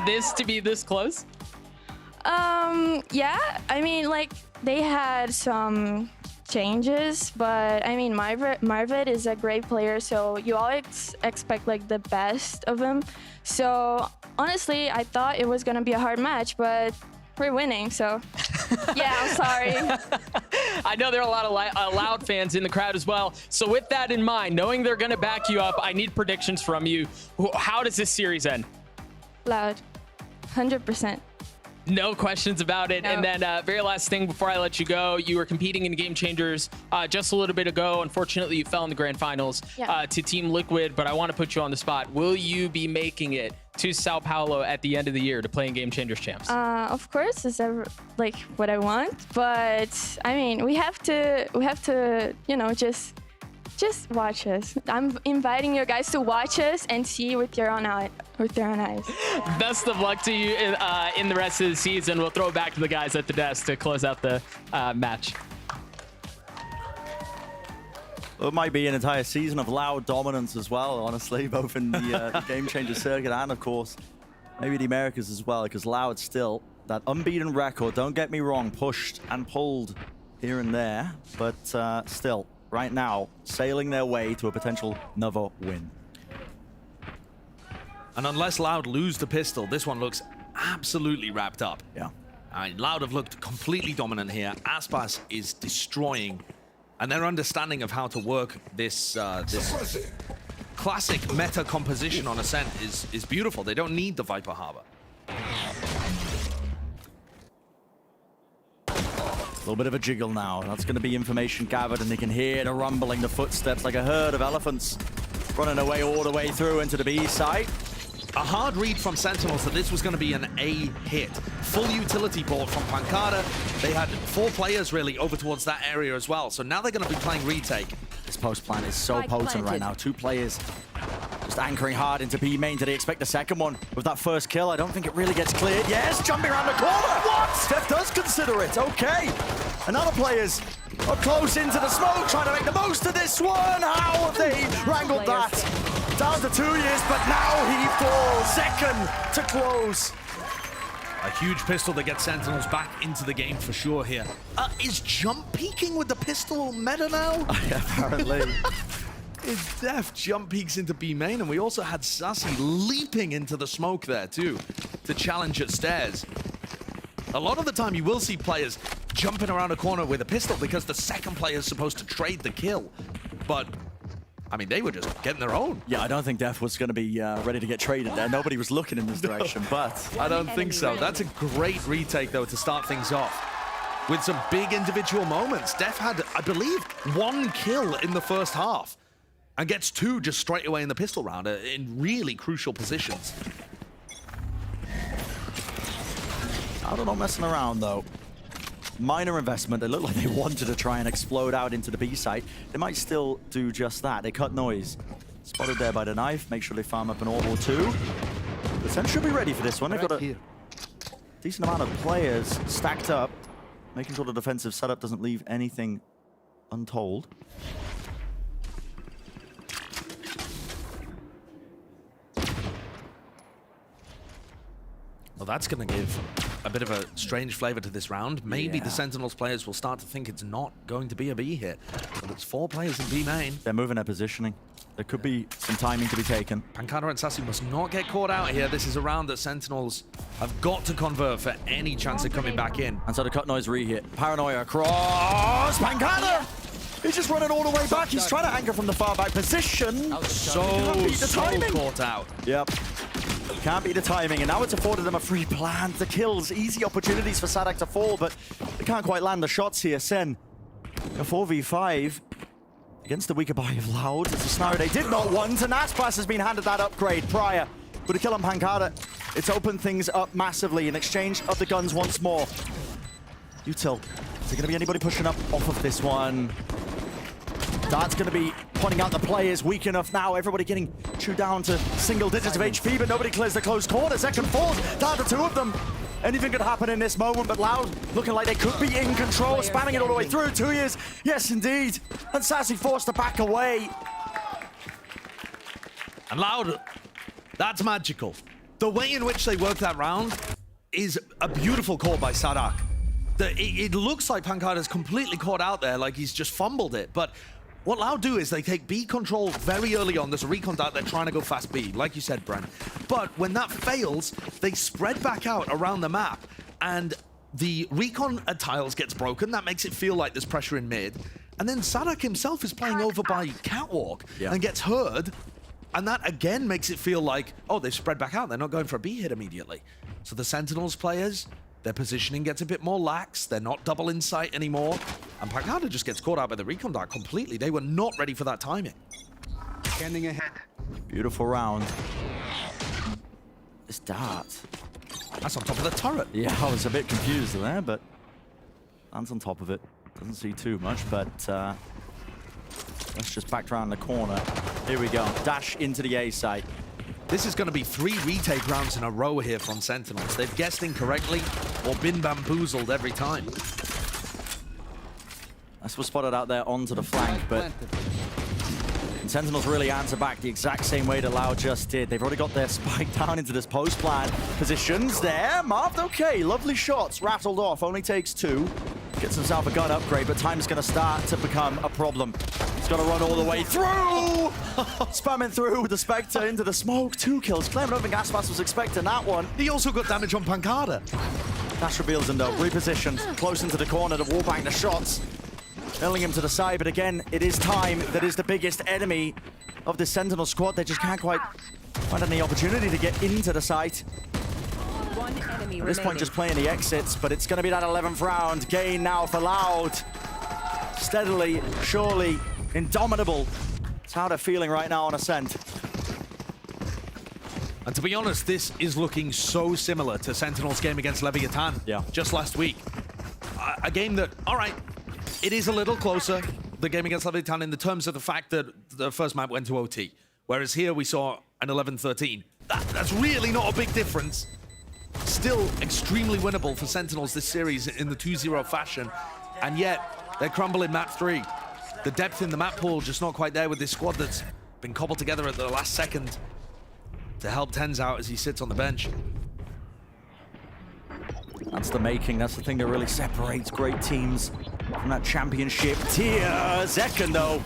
this to be this close? Yeah, I mean, like, they had some changes, but I mean, Marved is a great player, so you always expect like the best of him. So honestly, I thought it was gonna be a hard match, but we're winning, so yeah, I'm sorry. I know there are a lot of Loud fans in the crowd as well. So with that in mind, knowing they're going to back you up, I need predictions from you. How does this series end? Loud, 100%. No questions about it. No. And then very last thing before I let you go, you were competing in Game Changers just a little bit ago. Unfortunately, you fell in the grand finals to Team Liquid, but I want to put you on the spot. Will you be making it to Sao Paulo at the end of the year to play in Game Changers champs? Of course, it's ever like what I want, but I mean, we have to, you know, just watch us. I'm inviting you guys to watch us and see with your own eyes. Best of luck to you in the rest of the season. We'll throw it back to the guys at the desk to close out the match. Well, it might be an entire season of loud dominance as well, honestly, both in the Game Changer circuit and, of course, maybe the Americas as well, because Loud still, that unbeaten record, don't get me wrong, pushed and pulled here and there, but still, right now, sailing their way to a potential another win. And unless Loud lose the pistol, this one looks absolutely wrapped up. Yeah. Loud have looked completely dominant here. Aspas is destroying, and their understanding of how to work this this classic meta composition on Ascent is beautiful. They don't need the Viper Harbor. A little bit of a jiggle now. That's going to be information gathered, and they can hear the rumbling, the footsteps like a herd of elephants running away all the way through into the B site. A hard read from Sentinels that this was going to be an A hit. Full utility board from Pancada. They had 4 players really over towards that area as well. So now they're going to be playing retake. This post plan is so potent right now. 2 players just anchoring hard into B main. Do they expect the second one with that first kill? I don't think it really gets cleared. Yes, jumping around the corner. What? Steph does consider it. Okay. And other players are close into the smoke, trying to make the most of this one. How have they wrangled that? Down to 2 years, but now he falls. Second to close. A huge pistol that gets Sentinels back into the game for sure here. Is jump peeking with the pistol meta now? Apparently. Is Def jump peeks into B main, and we also had Sassy leaping into the smoke there too to challenge at stairs. A lot of the time you will see players jumping around a corner with a pistol because the second player is supposed to trade the kill. But I mean, they were just getting their own. Yeah, I don't think Def was going to be ready to get traded there. Nobody was looking in this direction, but I don't think so. That's a great retake, though, to start things off with some big individual moments. Def had, I believe, 1 kill in the first half and gets 2 just straight away in the pistol round in really crucial positions. I don't know, messing around, though. Minor investment. They look like they wanted to try and explode out into the B site. They might still do just that. They cut noise. Spotted there by the knife. Make sure they farm up an orbital too. The Sen should be ready for this one. They've got a decent amount of players stacked up, making sure the defensive setup doesn't leave anything untold. Well, that's going to give a bit of a strange flavor to this round. Maybe the Sentinels players will start to think it's not going to be a B hit. But it's 4 players in B main. They're moving their positioning. There could be some timing to be taken. Pancada and Sassy must not get caught out here. This is a round that Sentinels have got to convert for any chance of coming back in. And so the cut noise re-hit. Paranoia across. Pancada! He's just running all the way back. He's trying to anchor from the far back position. So caught out. Yep. Can't beat the timing, and now it's afforded them a free plant. The kills, easy opportunities for Sadak to fall, but they can't quite land the shots here. Sen, a 4v5 against the weaker body of Loud. It's a scenario they did not want, and Aspas has been handed that upgrade prior. With a kill on Pancada, it's opened things up massively in exchange of the guns once more. Util, is there going to be anybody pushing up off of this one? That's going to be pointing out the players weak enough now. Everybody getting chewed down to single digits of HP, but nobody clears the close corner. Second falls, down to 2 of them. Anything could happen in this moment, but Loud looking like they could be in control, spamming it all the way through. 2 years, yes indeed. And Sassy forced to back away. And Loud, that's magical. The way in which they work that round is a beautiful call by Sadak. It looks like Pancada's completely caught out there, like he's just fumbled it, but what Loud do is they take B control very early on. There's a recon dart, they're trying to go fast B, like you said, Brent. But when that fails, they spread back out around the map, and the recon tiles gets broken. That makes it feel like there's pressure in mid. And then Sadak himself is playing over by Catwalk and gets heard. And that again makes it feel like, oh, they've spread back out. They're not going for a B hit immediately. So the Sentinels players Their positioning gets a bit more lax. They're not double in sight anymore. And Pancada just gets caught out by the recon dart completely. They were not ready for that timing. Scanning ahead. Beautiful round. This dart. That's on top of the turret. Yeah, I was a bit confused there, but lands on top of it. Doesn't see too much, but let's just back around the corner. Here we go. Dash into the A site. This is going to be 3 retake rounds in a row here from Sentinels. They've guessed incorrectly or been bamboozled every time. That's what's spotted out there onto the flank, but Sentinels really answer back the exact same way that Loud just did. They've already got their spike down into this post plan. Positions there. Marved, okay. Lovely shots. Rattled off. Only takes 2. Gets himself a gun upgrade, but time's going to start to become a problem. He's got to run all the way through. Spamming through with the Spectre into the smoke. 2 kills. Clem, I don't think Aspas was expecting that one. He also got damage on Pancada. Dash reveals him though. Repositioned. Close into the corner to wallbang the shots. Nailing him to the side, but again, it is time that is the biggest enemy of the Sentinel squad. They just can't quite find any opportunity to get into the site. One enemy At this point, just playing the exits, but it's going to be that 11th round. Gain now for Loud. Steadily, surely, indomitable. It's how they're feeling right now on Ascent. And to be honest, this is looking so similar to Sentinel's game against Leviathan just last week. A game that, all right, it is a little closer, the game against Leviathan, in the terms of the fact that the first map went to OT. Whereas here we saw an 11-13. That's really not a big difference. Still extremely winnable for Sentinels this series in the 2-0 fashion. And yet, they're crumbling map 3. The depth in the map pool just not quite there with this squad that's been cobbled together at the last second to help Tens out as he sits on the bench. That's the making. That's the thing that really separates great teams from that championship tier. Zekken, though,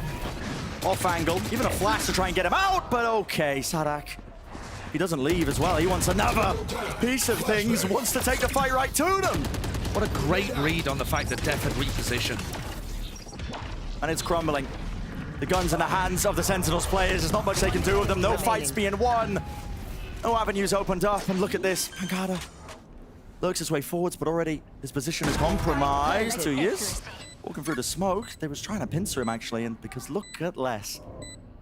off angle. Even a flash to try and get him out, but okay, Sadak. He doesn't leave as well. He wants another piece of things, wants to take the fight right to them. What a great read on the fact that Def had repositioned. And it's crumbling. The gun's in the hands of the Sentinels players. There's not much they can do with them. No fights being won. No avenues opened up. And look at this. Pancada lurks his way forwards, but already his position is compromised. 2 years. Walking through the smoke. They was trying to pincer him, actually, and because look at Les.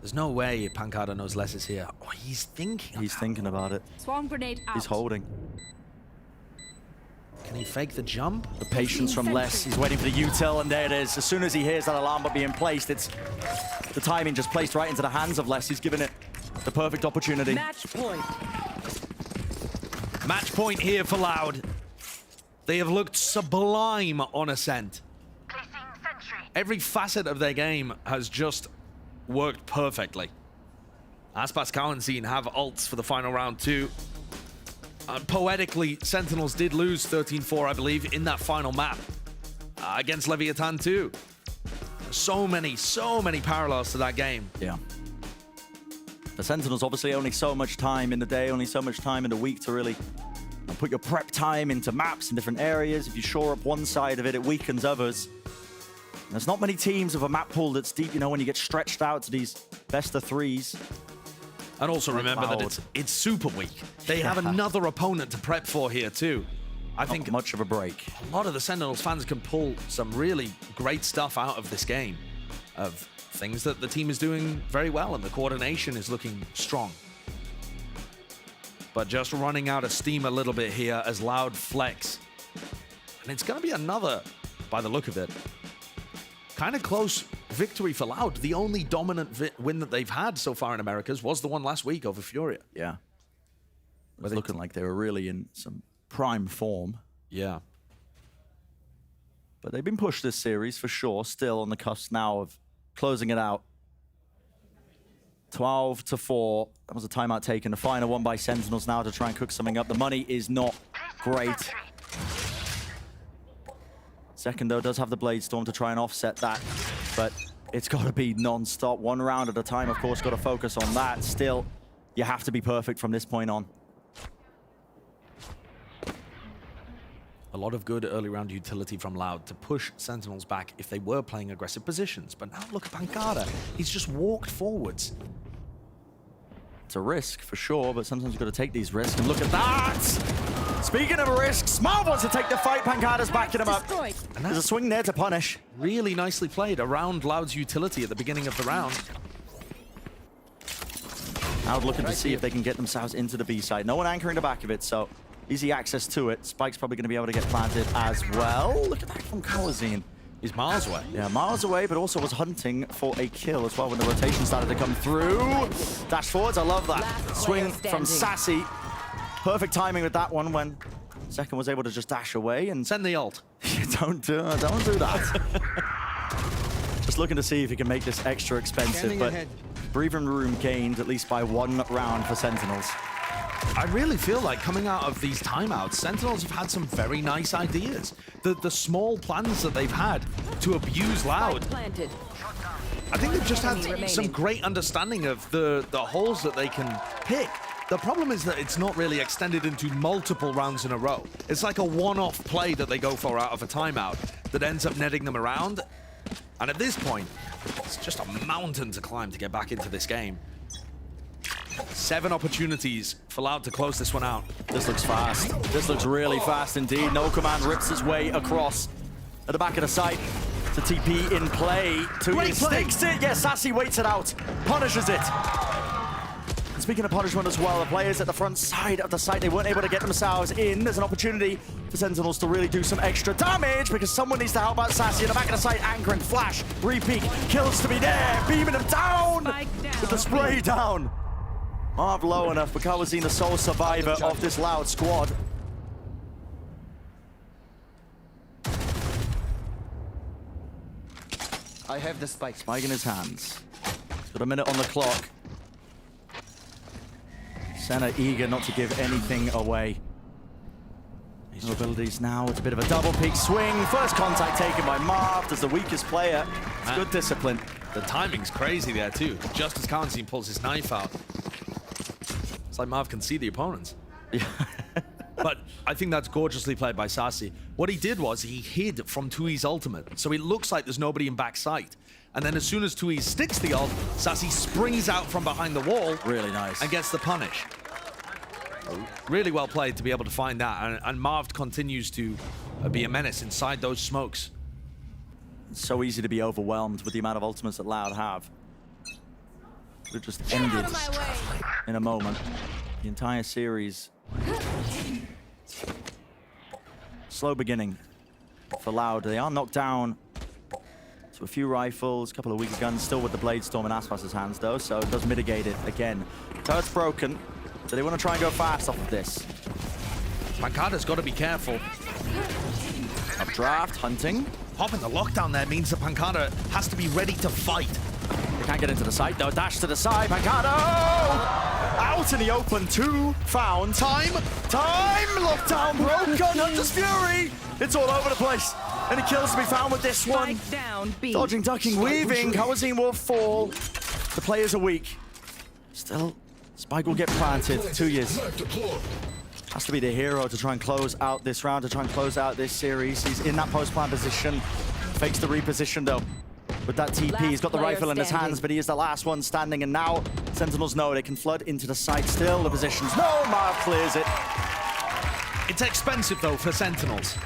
There's no way Pancada knows Les is here. Oh, he's thinking. He's thinking about it. Swarm grenade out. He's holding. Can he fake the jump? The patience from Les. He's waiting for the util, and there it is. As soon as he hears that alarm bot being placed, it's the timing just placed right into the hands of Les. He's given it the perfect opportunity. Match point. Match point here for Loud. They have looked sublime on Ascent. Every facet of their game has just worked perfectly. Aspas Cowanzine have ults for the final round too. Poetically, Sentinels did lose 13-4, I believe, in that final map against Leviathan too. So many parallels to that game. Yeah. The Sentinels obviously only so much time in the day, only so much time in the week to really put your prep time into maps in different areas. If you shore up one side of it, it weakens others. And there's not many teams of a map pool that's deep, you know, when you get stretched out to these best of 3s. And also remember that it's Super Week. They have another opponent to prep for here too. I think not much of a break. A lot of the Sentinels fans can pull some really great stuff out of this game, of things that the team is doing very well, and the coordination is looking strong. But just running out of steam a little bit here as Loud flex. And it's going to be another, by the look of it, kind of close victory for Loud. The only dominant win that they've had so far in Americas was the one last week over Furia. Yeah. It was looking like they were really in some prime form. Yeah. But they've been pushed this series for sure. Still on the cusp now of closing it out. 12-4. That was a timeout taken. The final one by Sentinels now to try and cook something up. The money is not great. Second, though, does have the Blade Storm to try and offset that. But it's got to be non-stop. One round at a time, of course, got to focus on that. Still, you have to be perfect from this point on. A lot of good early round utility from Loud to push Sentinels back if they were playing aggressive positions. But now look at Pancada. He's just walked forwards. It's a risk for sure, but sometimes you've got to take these risks. And look at that! Speaking of risks, Marved wants to take the fight. Pancada's backing him up. Destroyed. There's a swing there to punish. Really nicely played around Loud's utility at the beginning of the round. Loud looking to see if they can get themselves into the B side. No one anchoring the back of it, so easy access to it. Spike's probably going to be able to get planted as well. Look at that from Kawazine. He's miles away. Yeah, miles away, but also was hunting for a kill as well when the rotation started to come through. Dash forwards, I love that. Swing from Sassy. Perfect timing with that one when Second was able to just dash away and Send the ult. don't do that. Just looking to see if he can make this extra expensive, Scanning but ahead. breathing room gained at least by 1 round for Sentinels. I really feel like coming out of these timeouts, Sentinels have had some very nice ideas. The small plans that they've had to abuse Loud. Planted. I think they've just had Enemy remaining. some great understanding of the holes that they can pick. The problem is that it's not really extended into multiple rounds in a row. It's like a one-off play that they go for out of a timeout that ends up netting them around. And at this point, it's just a mountain to climb to get back into this game. 7 opportunities for Loud to close this one out. This looks fast. This looks really fast indeed. No Command rips his way across at the back of the site. It's a TP in play. Great play. Sticks it. Yes, Sassy waits it out. Punishes it. And speaking of punishment as well, the players at the front side of the site, they weren't able to get themselves in. There's an opportunity for Sentinels to really do some extra damage because someone needs to help out Sassy in the back of the site. Anchoring, flash, repeat, kills to be there. Beaming him down Spike down. with the spray down. Marved low enough, but Kawazine the sole survivor of this Loud squad. I have the spike. Spike in his hands. He's got a minute on the clock. Senna eager not to give anything away. His abilities now, it's a bit of a double peak swing. First contact taken by Marved as the weakest player. It's good discipline. The timing's crazy there too. Just as Kawazine pulls his knife out. It's like Marv can see the opponents. But I think that's gorgeously played by Sassy. What he did was he hid from Tui's ultimate, so it looks like there's nobody in back sight. And then as soon as Tui sticks the ult, Sassy springs out from behind the wall. Really nice. And gets the punish. Really well played to be able to find that. And Marved continues to be a menace inside those smokes. It's so easy to be overwhelmed with the amount of ultimates that Loud have. It just ended in a moment. The entire series. Slow beginning for Loud. They are knocked down to a few rifles, a couple of weaker guns, still with the Blade Storm in Aspas' hands though, so it does mitigate it again. Turret's broken, so they want to try and go fast off of this. Pancada's got to be careful. Updraft, hunting. Popping the lockdown there means that Pancada has to be ready to fight. They can't get into the site though. Dash to the side. Pancada! Out in the open. 2 found. Time. Lockdown broken. Hunter's Fury. It's all over the place. Any kills to be found with this one. Spike down. B. Dodging, ducking, weaving. Kawazine will fall. The players are weak. Still, Spike will get planted. 2 years. Has to be the hero to try and close out this round, to try and close out this series. He's in that post-plant position. Fakes the reposition though. With that TP, he's got the rifle in his hands, but he is the last one standing, and now Sentinels know they can flood into the site still. The positions, no, Marv clears it. It's expensive though for Sentinels.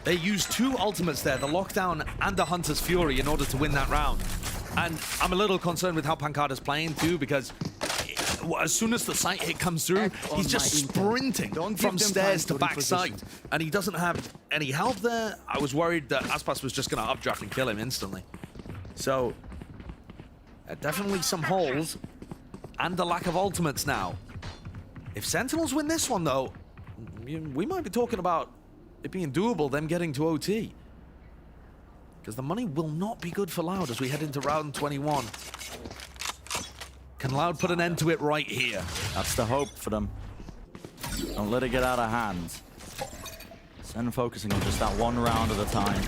They use 2 ultimates there, the lockdown and the Hunter's Fury, in order to win that round. And I'm a little concerned with how Pancada's playing too, because as soon as the site hit comes through, he's just sprinting from stairs to back site. And he doesn't have any help there. I was worried that Aspas was just going to updraft and kill him instantly. So, definitely some holes and a lack of ultimates now. If Sentinels win this one though, we might be talking about it being doable, them getting to OT. Because the money will not be good for Loud as we head into round 21. Can Loud put an end to it right here? That's the hope for them. Don't let it get out of hand. Sen focusing on just that 1 round at a time.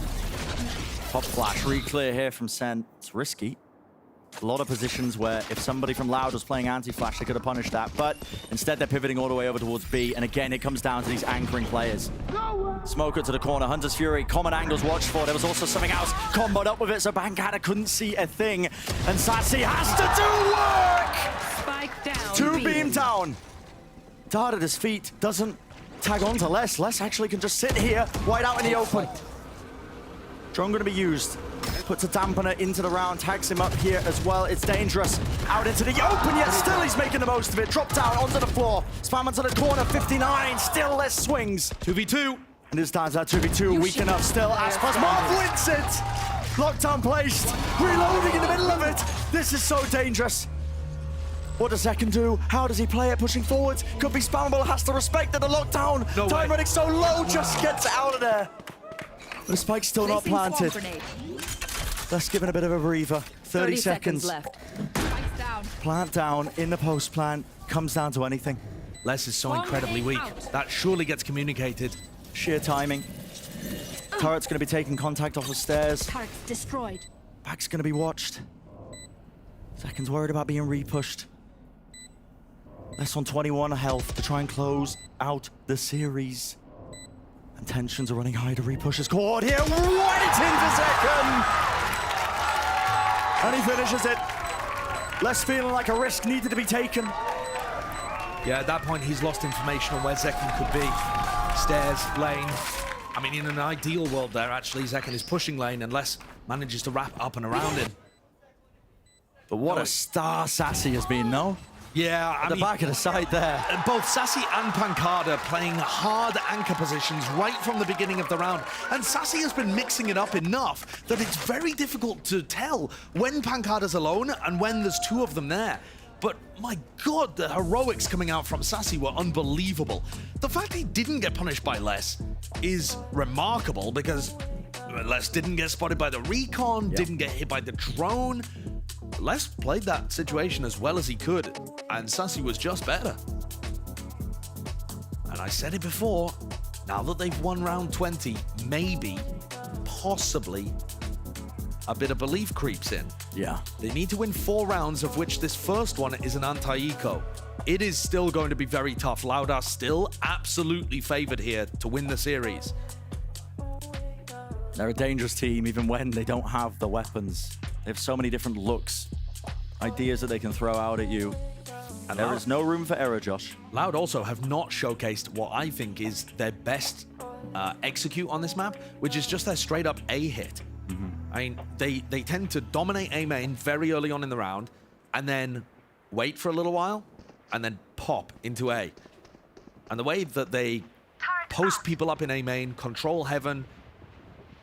Pop flash, re-clear here from Sen. It's risky. A lot of positions where if somebody from Loud was playing anti-flash, they could have punished that. But instead, they're pivoting all the way over towards B. And again, it comes down to these anchoring players. Smoker to the corner, Hunter's Fury, common angles watched for. There was also something else comboed up with it, so Pancada couldn't see a thing. And Sassy has to do work! Spike down. 2 B. beam down. Dart at his feet doesn't tag on to Les. Les actually can just sit here, wide out in the open. Drone going to be used. Puts a dampener into the round, tags him up here as well. It's dangerous. Out into the open, yet still he's making the most of it. Drop down onto the floor. Spam onto the corner, 59. Still Les swings. 2v2. And this time's that 2v2, weak enough still. Aspas, Marv wins it! Lockdown placed, reloading in the middle of it. This is so dangerous. What does Second do? How does he play it? Pushing forwards, could be spammable, has to respect that the lockdown. No Time way. running so low, just gets out of there. The spike's still not planted. Let's give it a bit of a breather. 30 seconds left. Spike's down. Plant down in the post plant, comes down to anything. Les is so incredibly weak. That surely gets communicated. Sheer timing. Turret's going to be taking contact off the stairs. Turret destroyed. Back's going to be watched. Second's worried about being repushed. Less on 21 health to try and close out the series. And tensions are running high to repush his cord here. Right into Second! And he finishes it. Less feeling like a risk needed to be taken. Yeah, at that point, he's lost information on where Zekken could be. Stairs, lane. I mean, in an ideal world there, actually, Zekken is pushing lane and Les manages to wrap up and around him. But what a star Sassy has been, no? Yeah, I At the mean, back of the side there. both Sassy and Pancada playing hard anchor positions right from the beginning of the round. And Sassy has been mixing it up enough that it's very difficult to tell when Pancada's alone and when there's two of them there. But my God, the heroics coming out from Sassy were unbelievable. The fact he didn't get punished by Les is remarkable because Les didn't get spotted by the recon, didn't get hit by the drone. Les played that situation as well as he could, and Sassy was just better. And I said it before, now that they've won round 20, maybe, possibly, a bit of belief creeps in. Yeah. They need to win 4 rounds, of which this first one is an anti-eco. It is still going to be very tough. Loud are still absolutely favored here to win the series. They're a dangerous team even when they don't have the weapons. They have so many different looks, ideas that they can throw out at you. And there is no room for error, Josh. Loud also have not showcased what I think is their best execute on this map, which is just their straight up A hit. I mean, they tend to dominate A main very early on in the round, and then wait for a little while, and then pop into A. And the way that they post people up in A main, control heaven,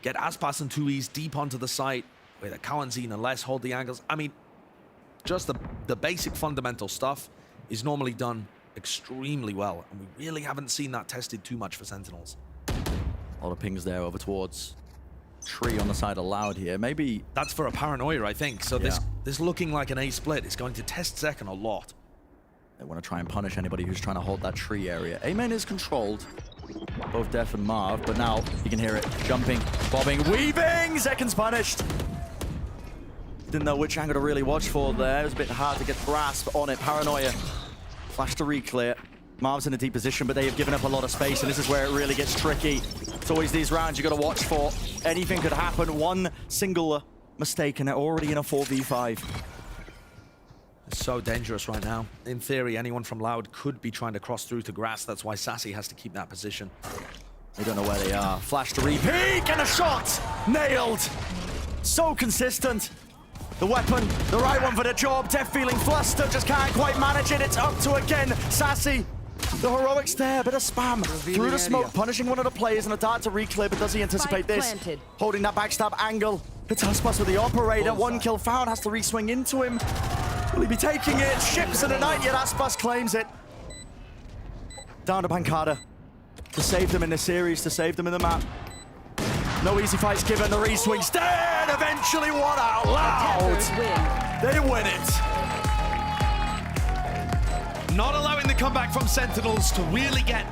get Aspas and 2Es deep onto the site, where the Cowanzine and Les hold the angles. I mean, just the basic fundamental stuff is normally done extremely well, and we really haven't seen that tested too much for Sentinels. A lot of pings there over towards tree on the side of Loud here. Maybe That's for a paranoia, I think. So this looking like an A split is going to test Zekken a lot. they want to try and punish anybody who's trying to hold that tree area. A-main is controlled. Both Def and Marv, but now you can hear it. Jumping, bobbing, weaving! Zekken's punished. Didn't know which angle to really watch for there. It was a bit hard to get grasp on it. Paranoia. Flash to re-clear. Marv's in a deep position, but they have given up a lot of space, and this is where it really gets tricky. It's always these rounds you got to watch for. Anything could happen. One single mistake, and they're already in a 4v5. It's so dangerous right now. In theory, anyone from Loud could be trying to cross through to grass. That's why Sassy has to keep that position. They don't know where they are. Flash to re-peek, and a shot! Nailed! So consistent. The weapon, the right one for the job. Def feeling flustered, just can't quite manage it. It's up to again. Sassy. The heroics there, bit of spam. Through the smoke, punishing one of the players, and a dart to re-clear, but does he anticipate this? Planted. Holding that backstab angle. It's Aspas with the operator. Bullseye. One kill found, has to re-swing into him. Will he be taking it? Ships in the night, yet Aspas claims it. Down to Pancada. To save them in the series, to save them in the map. No easy fights given, the re-swing's dead! Eventually one out loud! They win it! Not allowing the comeback from Sentinels to really get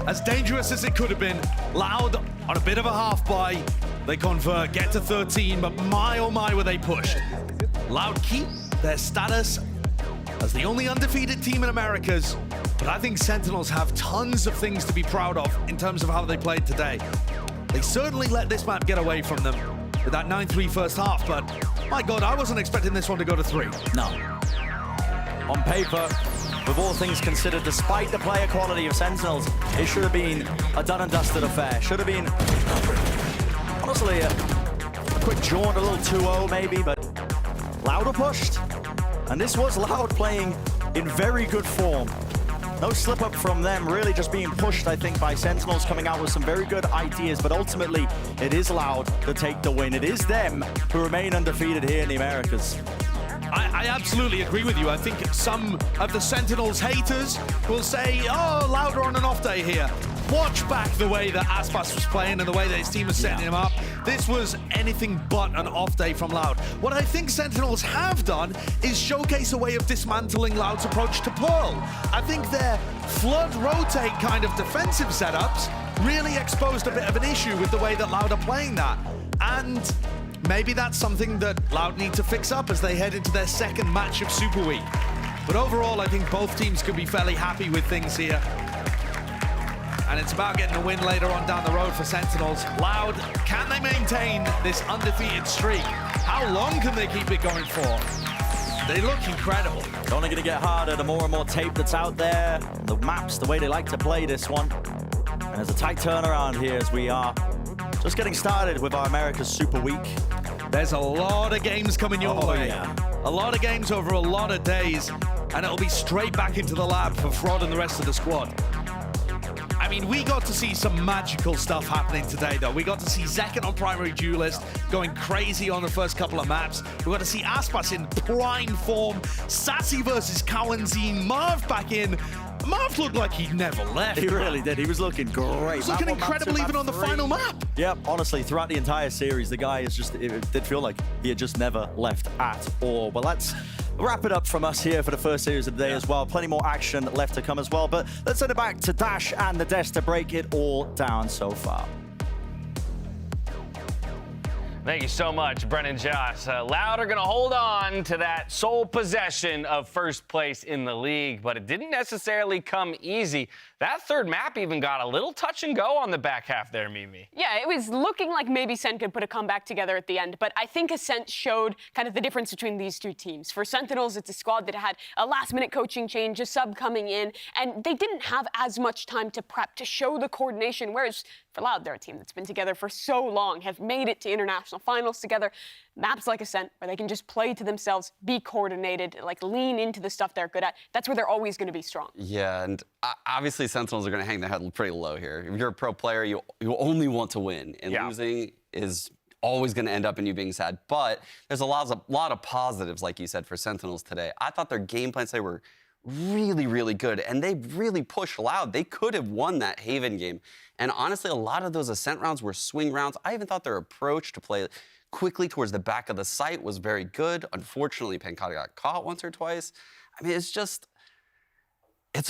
as dangerous as it could have been. Loud on a bit of a half buy. They convert, get to 13, but my oh my were they pushed. Loud keep their status as the only undefeated team in Americas, but I think Sentinels have tons of things to be proud of in terms of how they played today. They certainly let this map get away from them with that 9-3 first half, but my God, I wasn't expecting this one to go to 3. No. On paper, with all things considered, despite the player quality of Sentinels, it should have been a done and dusted affair. Should have been, honestly, a quick jaunt, a little 2-0 maybe, but Loud pushed. And this was Loud playing in very good form. No slip up from them, really just being pushed, I think, by Sentinels, coming out with some very good ideas, but ultimately it is Loud to take the win. It is them who remain undefeated here in the Americas. I absolutely agree with you. I think some of the Sentinels haters will say, oh, Loud are on an off day here. Watch back the way that Aspas was playing and the way that his team was setting him up. This was anything but an off day from Loud. What I think Sentinels have done is showcase a way of dismantling Loud's approach to Pearl. I think their flood rotate kind of defensive setups really exposed a bit of an issue with the way that Loud are playing that. And maybe that's something that Loud need to fix up as they head into their second match of Super Week. But overall, I think both teams could be fairly happy with things here. And it's about getting a win later on down the road for Sentinels. Loud, can they maintain this undefeated streak? How long can they keep it going for? They look incredible. It's only going to get harder the more and more tape that's out there. The maps, the way they like to play this one. And there's a tight turnaround here as we are just getting started with our America's Super Week. There's a lot of games coming your way. Yeah. A lot of games over a lot of days. And it'll be straight back into the lab for Fraud and the rest of the squad. I mean, we got to see some magical stuff happening today, though. We got to see Zekit on primary duelist going crazy on the first couple of maps. We got to see Aspas in prime form. Sassy versus Cowanzine. Marved back in. Marved looked like he never left. He really did. He was looking great. He was looking incredible even on the final map. Yep, honestly, throughout the entire series, the guy is just, it did feel like he had just never left at all. Well, let's wrap it up from us here for the first series of the day as well. Plenty more action left to come as well, but let's send it back to Dash and the Desk to break it all down so far. Thank you so much, Brennan Joss. Loud are going to hold on to that sole possession of first place in the league, but it didn't necessarily come easy. That third map even got a little touch and go on the back half there, Mimi. Yeah, it was looking like maybe Sen could put a comeback together at the end, but I think Ascent showed kind of the difference between these two teams. For Sentinels, it's a squad that had a last-minute coaching change, a sub coming in, and they didn't have as much time to prep, to show the coordination, whereas for Loud, they're a team that's been together for so long, have made it to international finals together. Maps like Ascent, where they can just play to themselves, be coordinated, like lean into the stuff they're good at. That's where they're always going to be strong. Yeah, and obviously Sentinels are going to hang their head pretty low here. If you're a pro player, you only want to win, and losing is always going to end up in you being sad. But there's a lot of positives, like you said, for Sentinels today. I thought their game plans today were really, really good, and they really pushed Loud. They could have won that Haven game. And honestly, a lot of those Ascent rounds were swing rounds. I even thought their approach to play quickly towards the back of the site was very good. Unfortunately, Pancata got caught once or twice. I mean, it's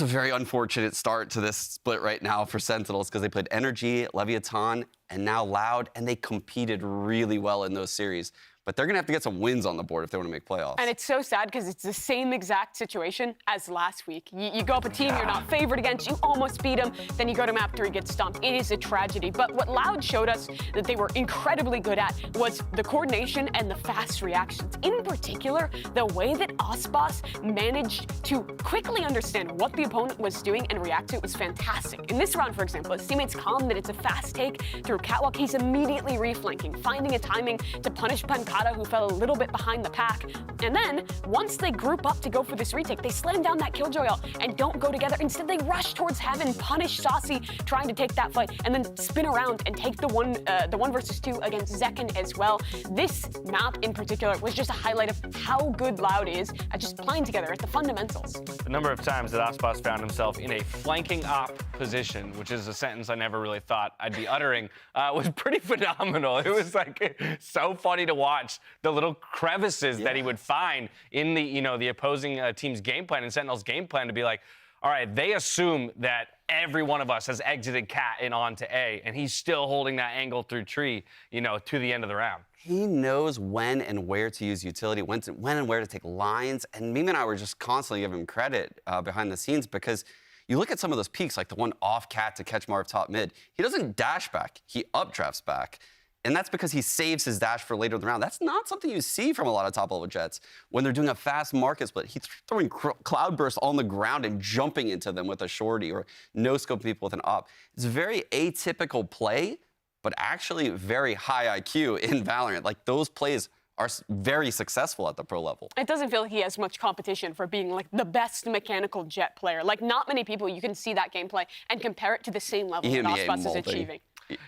a very unfortunate start to this split right now for Sentinels because they played Energy, Leviathan, and now Loud, and they competed really well in those series. But they're going to have to get some wins on the board if they want to make playoffs. And it's so sad because it's the same exact situation as last week. You go up a team you're not favored against, you almost beat them, then you go to map 3, get stomped. It is a tragedy. But what Loud showed us that they were incredibly good at was the coordination and the fast reactions. In particular, the way that Aspas managed to quickly understand what the opponent was doing and react to it was fantastic. In this round, for example, his teammates calm that it's a fast take through catwalk. He's immediately reflanking, finding a timing to punish Pancata, who fell a little bit behind the pack. And then, once they group up to go for this retake, they slam down that Killjoy ult and don't go together. Instead, they rush towards Heaven, punish Saucy, trying to take that fight, and then spin around and take the one versus 2 against Zekin as well. This map in particular was just a highlight of how good Loud is at just playing together at the fundamentals. The number of times that Aspas found himself in a flanking op position, which is a sentence I never really thought I'd be uttering, was pretty phenomenal. It was like so funny to watch the little crevices that he would find in the opposing team's game plan and Sentinel's game plan to be like, all right, they assume that every one of us has exited Cat and on to A, and he's still holding that angle through tree, to the end of the round. He knows when and where to use utility, when and where to take lines, and Mimi and I were just constantly giving him credit behind the scenes because you look at some of those peaks, like the one off Cat to catch Marv top mid, he doesn't dash back, he updrafts back. And that's because he saves his dash for later in the round. That's not something you see from a lot of top-level Jets. When they're doing a fast market split, he's throwing cloudbursts on the ground and jumping into them with a shorty or no-scoping people with an op. It's a very atypical play, but actually very high IQ in Valorant. Like, those plays are very successful at the pro level. It doesn't feel like he has much competition for being like the best mechanical Jet player. Like, not many people you can see that gameplay and compare it to the same level that Aspas is achieving.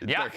Yeah.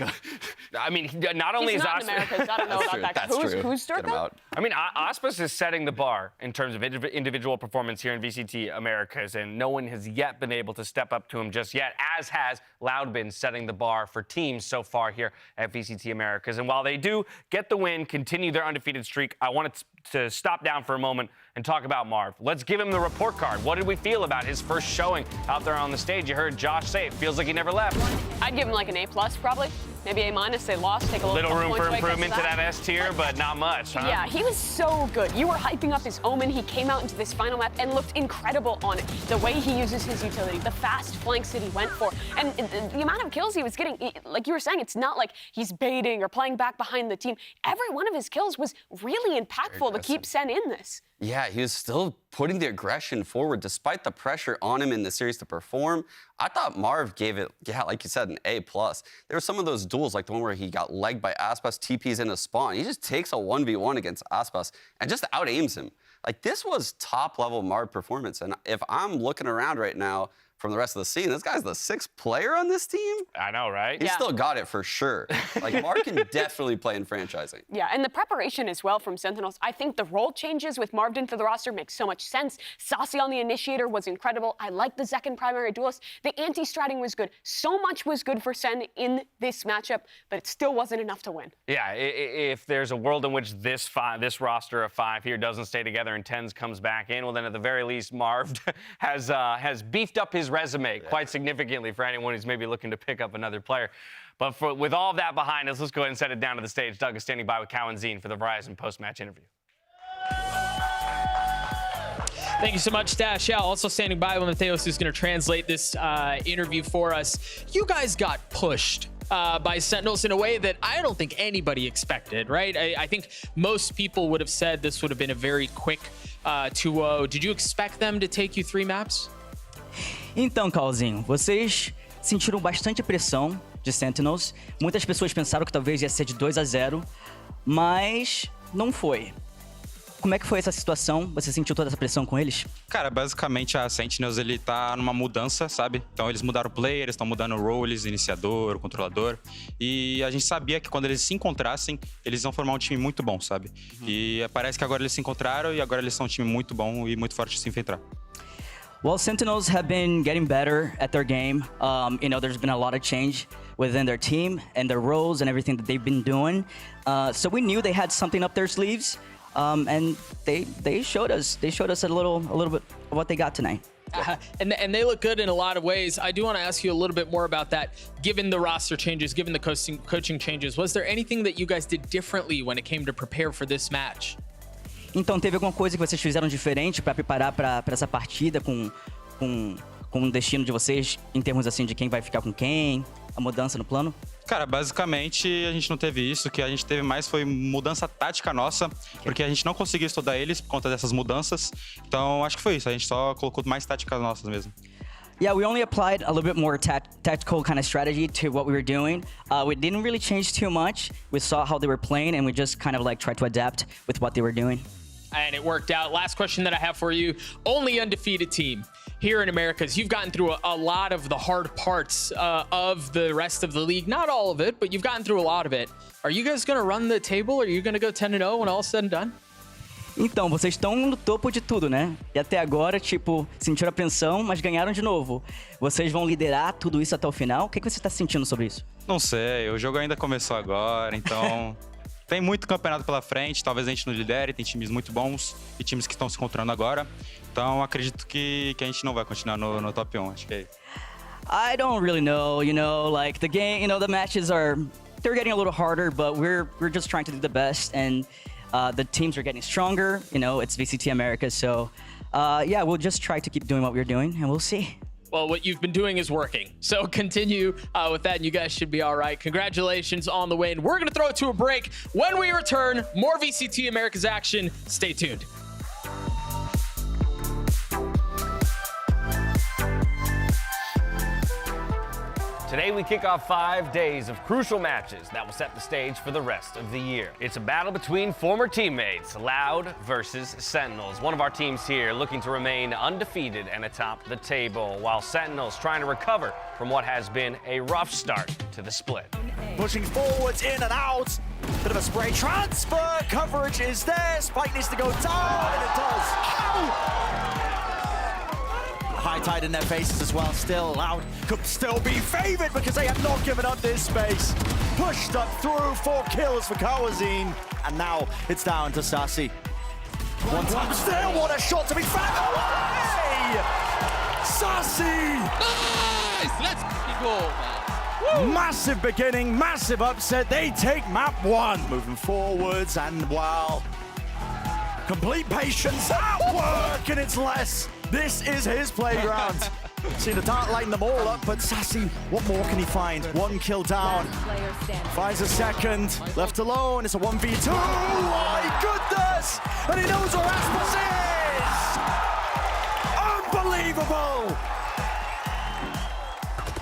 I mean, not only He's is not in Americas. I don't know about that. That's true. Who's Sturka? I mean, Aspas is setting the bar in terms of individual performance here in VCT Americas, and no one has yet been able to step up to him just yet, as has Loud been setting the bar for teams so far here at VCT Americas. And while they do get the win, continue their undefeated streak, I wanted to stop down for a moment and talk about Marv. Let's give him the report card. What did we feel about his first showing out there on the stage? You heard Josh say it feels like he never left. I'd give him like an A+, probably. Maybe A-. They lost. Take a Little room for improvement to that S tier, but not much, huh? Yeah, he was so good. You were hyping up his Omen. He came out into this final map and looked incredible on it. The way he uses his utility, the fast flanks that he went for, and the amount of kills he was getting, like you were saying, it's not like he's baiting or playing back behind the team. Every one of his kills was really impactful to keep Sen in this. Yeah, he was still putting the aggression forward despite the pressure on him in the series to perform. I thought Marv gave it, yeah, like you said, an A+. There were some of those duels, like the one where he got legged by Aspas, TPs in a spawn. He just takes a 1v1 against Aspas and just out-aims him. Like, this was top-level Marv performance. And if I'm looking around right now from the rest of the scene, this guy's the 6th player on this team. I know, right? He's still got it for sure. Like, Marv can definitely play in franchising. Yeah, and the preparation as well from Sentinels. I think the role changes with Marved into the roster make so much sense. Sassy on the Initiator was incredible. I like the second primary duelist. The anti-stratting was good. So much was good for Sen in this matchup, but it still wasn't enough to win. Yeah, if there's a world in which this roster of 5 here doesn't stay together and Tens comes back in, well, then at the very least, Marved has beefed up his resume quite significantly for anyone who's maybe looking to pick up another player. But with all of that behind us, let's go ahead and set it down to the stage. Doug is standing by with Cowan Zine for the Verizon post-match interview. Thank you so much, Dash. Yeah, also standing by with Mateos, who's going to translate this interview for us. You guys got pushed by Sentinels in a way that I don't think anybody expected, right? I think most people would have said this would have been a very quick 2-0. Did you expect them to take you 3 maps? Então, Calzinho, vocês sentiram bastante pressão de Sentinels. Muitas pessoas pensaram que talvez ia ser de 2-0, mas não foi. Como é que foi essa situação? Você sentiu toda essa pressão com eles? Cara, basicamente a Sentinels, ele tá numa mudança, sabe? Então eles mudaram o player, eles estão mudando o roles, iniciador, controlador. E a gente sabia que quando eles se encontrassem, eles iam formar um time muito bom, sabe? E parece que agora eles se encontraram e agora eles são um time muito bom e muito forte de se enfrentar. Well, Sentinels have been getting better at their game. You know, there's been a lot of change within their team and their roles and everything that they've been doing. So we knew they had something up their sleeves, and they showed us. They showed us a little bit of what they got tonight. And they look good in a lot of ways. I do want to ask you a little bit more about that. Given the roster changes, given the coaching changes, was there anything that you guys did differently when it came to prepare for this match? Então, teve alguma coisa que vocês fizeram diferente para preparar para essa partida com o destino de vocês, em termos assim de quem vai ficar com quem, a mudança no plano? Cara, basicamente a gente não teve isso. O que a gente teve mais foi mudança tática nossa, porque a gente não conseguiu estudar eles por conta dessas mudanças. Então, acho que foi isso. A gente só colocou mais táticas nossas mesmo. Yeah, we only applied a little bit more tactical kind of strategy to what we were doing. We didn't really change too much. We saw how they were playing, and we just kind of like tried to adapt with what they were doing. And it worked out. Last question that I have for you. Only undefeated team here in Americas. You've gotten through a lot of the hard parts of the rest of the league. Not all of it, but you've gotten through a lot of it. Are you guys going to run the table? Are you going to go 10-0 when all is said and done? Então, vocês estão no topo de tudo, né? E até agora, tipo, sentiram a pressão, mas ganharam de novo. Vocês vão liderar tudo isso até o final? O que você está sentindo sobre isso? Não sei, o jogo ainda começou agora, então... Tem muito campeonato pela frente, talvez a gente não lidere, tem times muito bons e times que estão se encontrando agora. Então, acredito que a gente não vai continuar no top 1, acho que é isso. I don't really know, you know, like the game, you know, the matches they're getting a little harder, but we're just trying to do the best, and the teams are getting stronger, you know, it's VCT Americas, so yeah, we'll just try to keep doing what we're doing, and we'll see. Well, what you've been doing is working. So continue with that, and you guys should be all right. Congratulations on the win. We're going to throw it to a break. When we return, more VCT Americas action. Stay tuned. Today we kick off 5 days of crucial matches that will set the stage for the rest of the year. It's a battle between former teammates, Loud versus Sentinels. One of our teams here looking to remain undefeated and atop the table, while Sentinels trying to recover from what has been a rough start to the split. Pushing forwards, in and out. Bit of a spray transfer. Coverage is there. Spike needs to go down, and it does. Ow! High tide in their faces as well. Still, Loud could still be favored because they have not given up this space. Pushed up through, 4 kills for Kawazine, and now it's down to Sassy. One time still, what a shot to be found away! Sassy! Nice! Let's go, man. Massive beginning, massive upset. They take map 1. Moving forwards, and wow. Complete patience at work, and it's less. This is his playground. Seen the dart lighten them all up, but Sassy, what more can he find? 1 kill down. Finds a second. Left alone. It's a 1v2. Oh my goodness! And he knows where Aspas is! Unbelievable!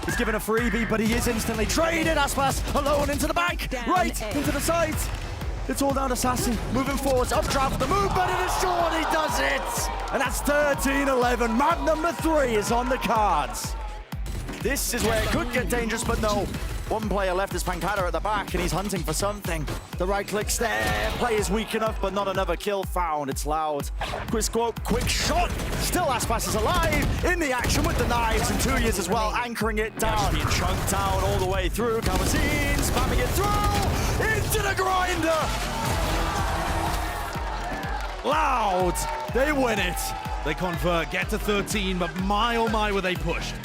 He's given a freebie, but he is instantly traded. Aspas alone into the back. Right into the side. It's all down to Sassy. Moving forwards, updraft the movement, and it's short, he does it! And that's 13-11. Map number 3 is on the cards. This is where it could get dangerous, but no. 1 player left is Pancada at the back, and he's hunting for something. The right click's there. Play is weak enough, but not another kill found. It's Loud. Quizquote, quick shot. Still Aspas is alive. In the action with the knives, and 2 years as well, anchoring it down. Being chunked down all the way through. Kawazine spamming it through. Into the grinder. Loud. They win it. They convert, get to 13, but my oh my were they pushed.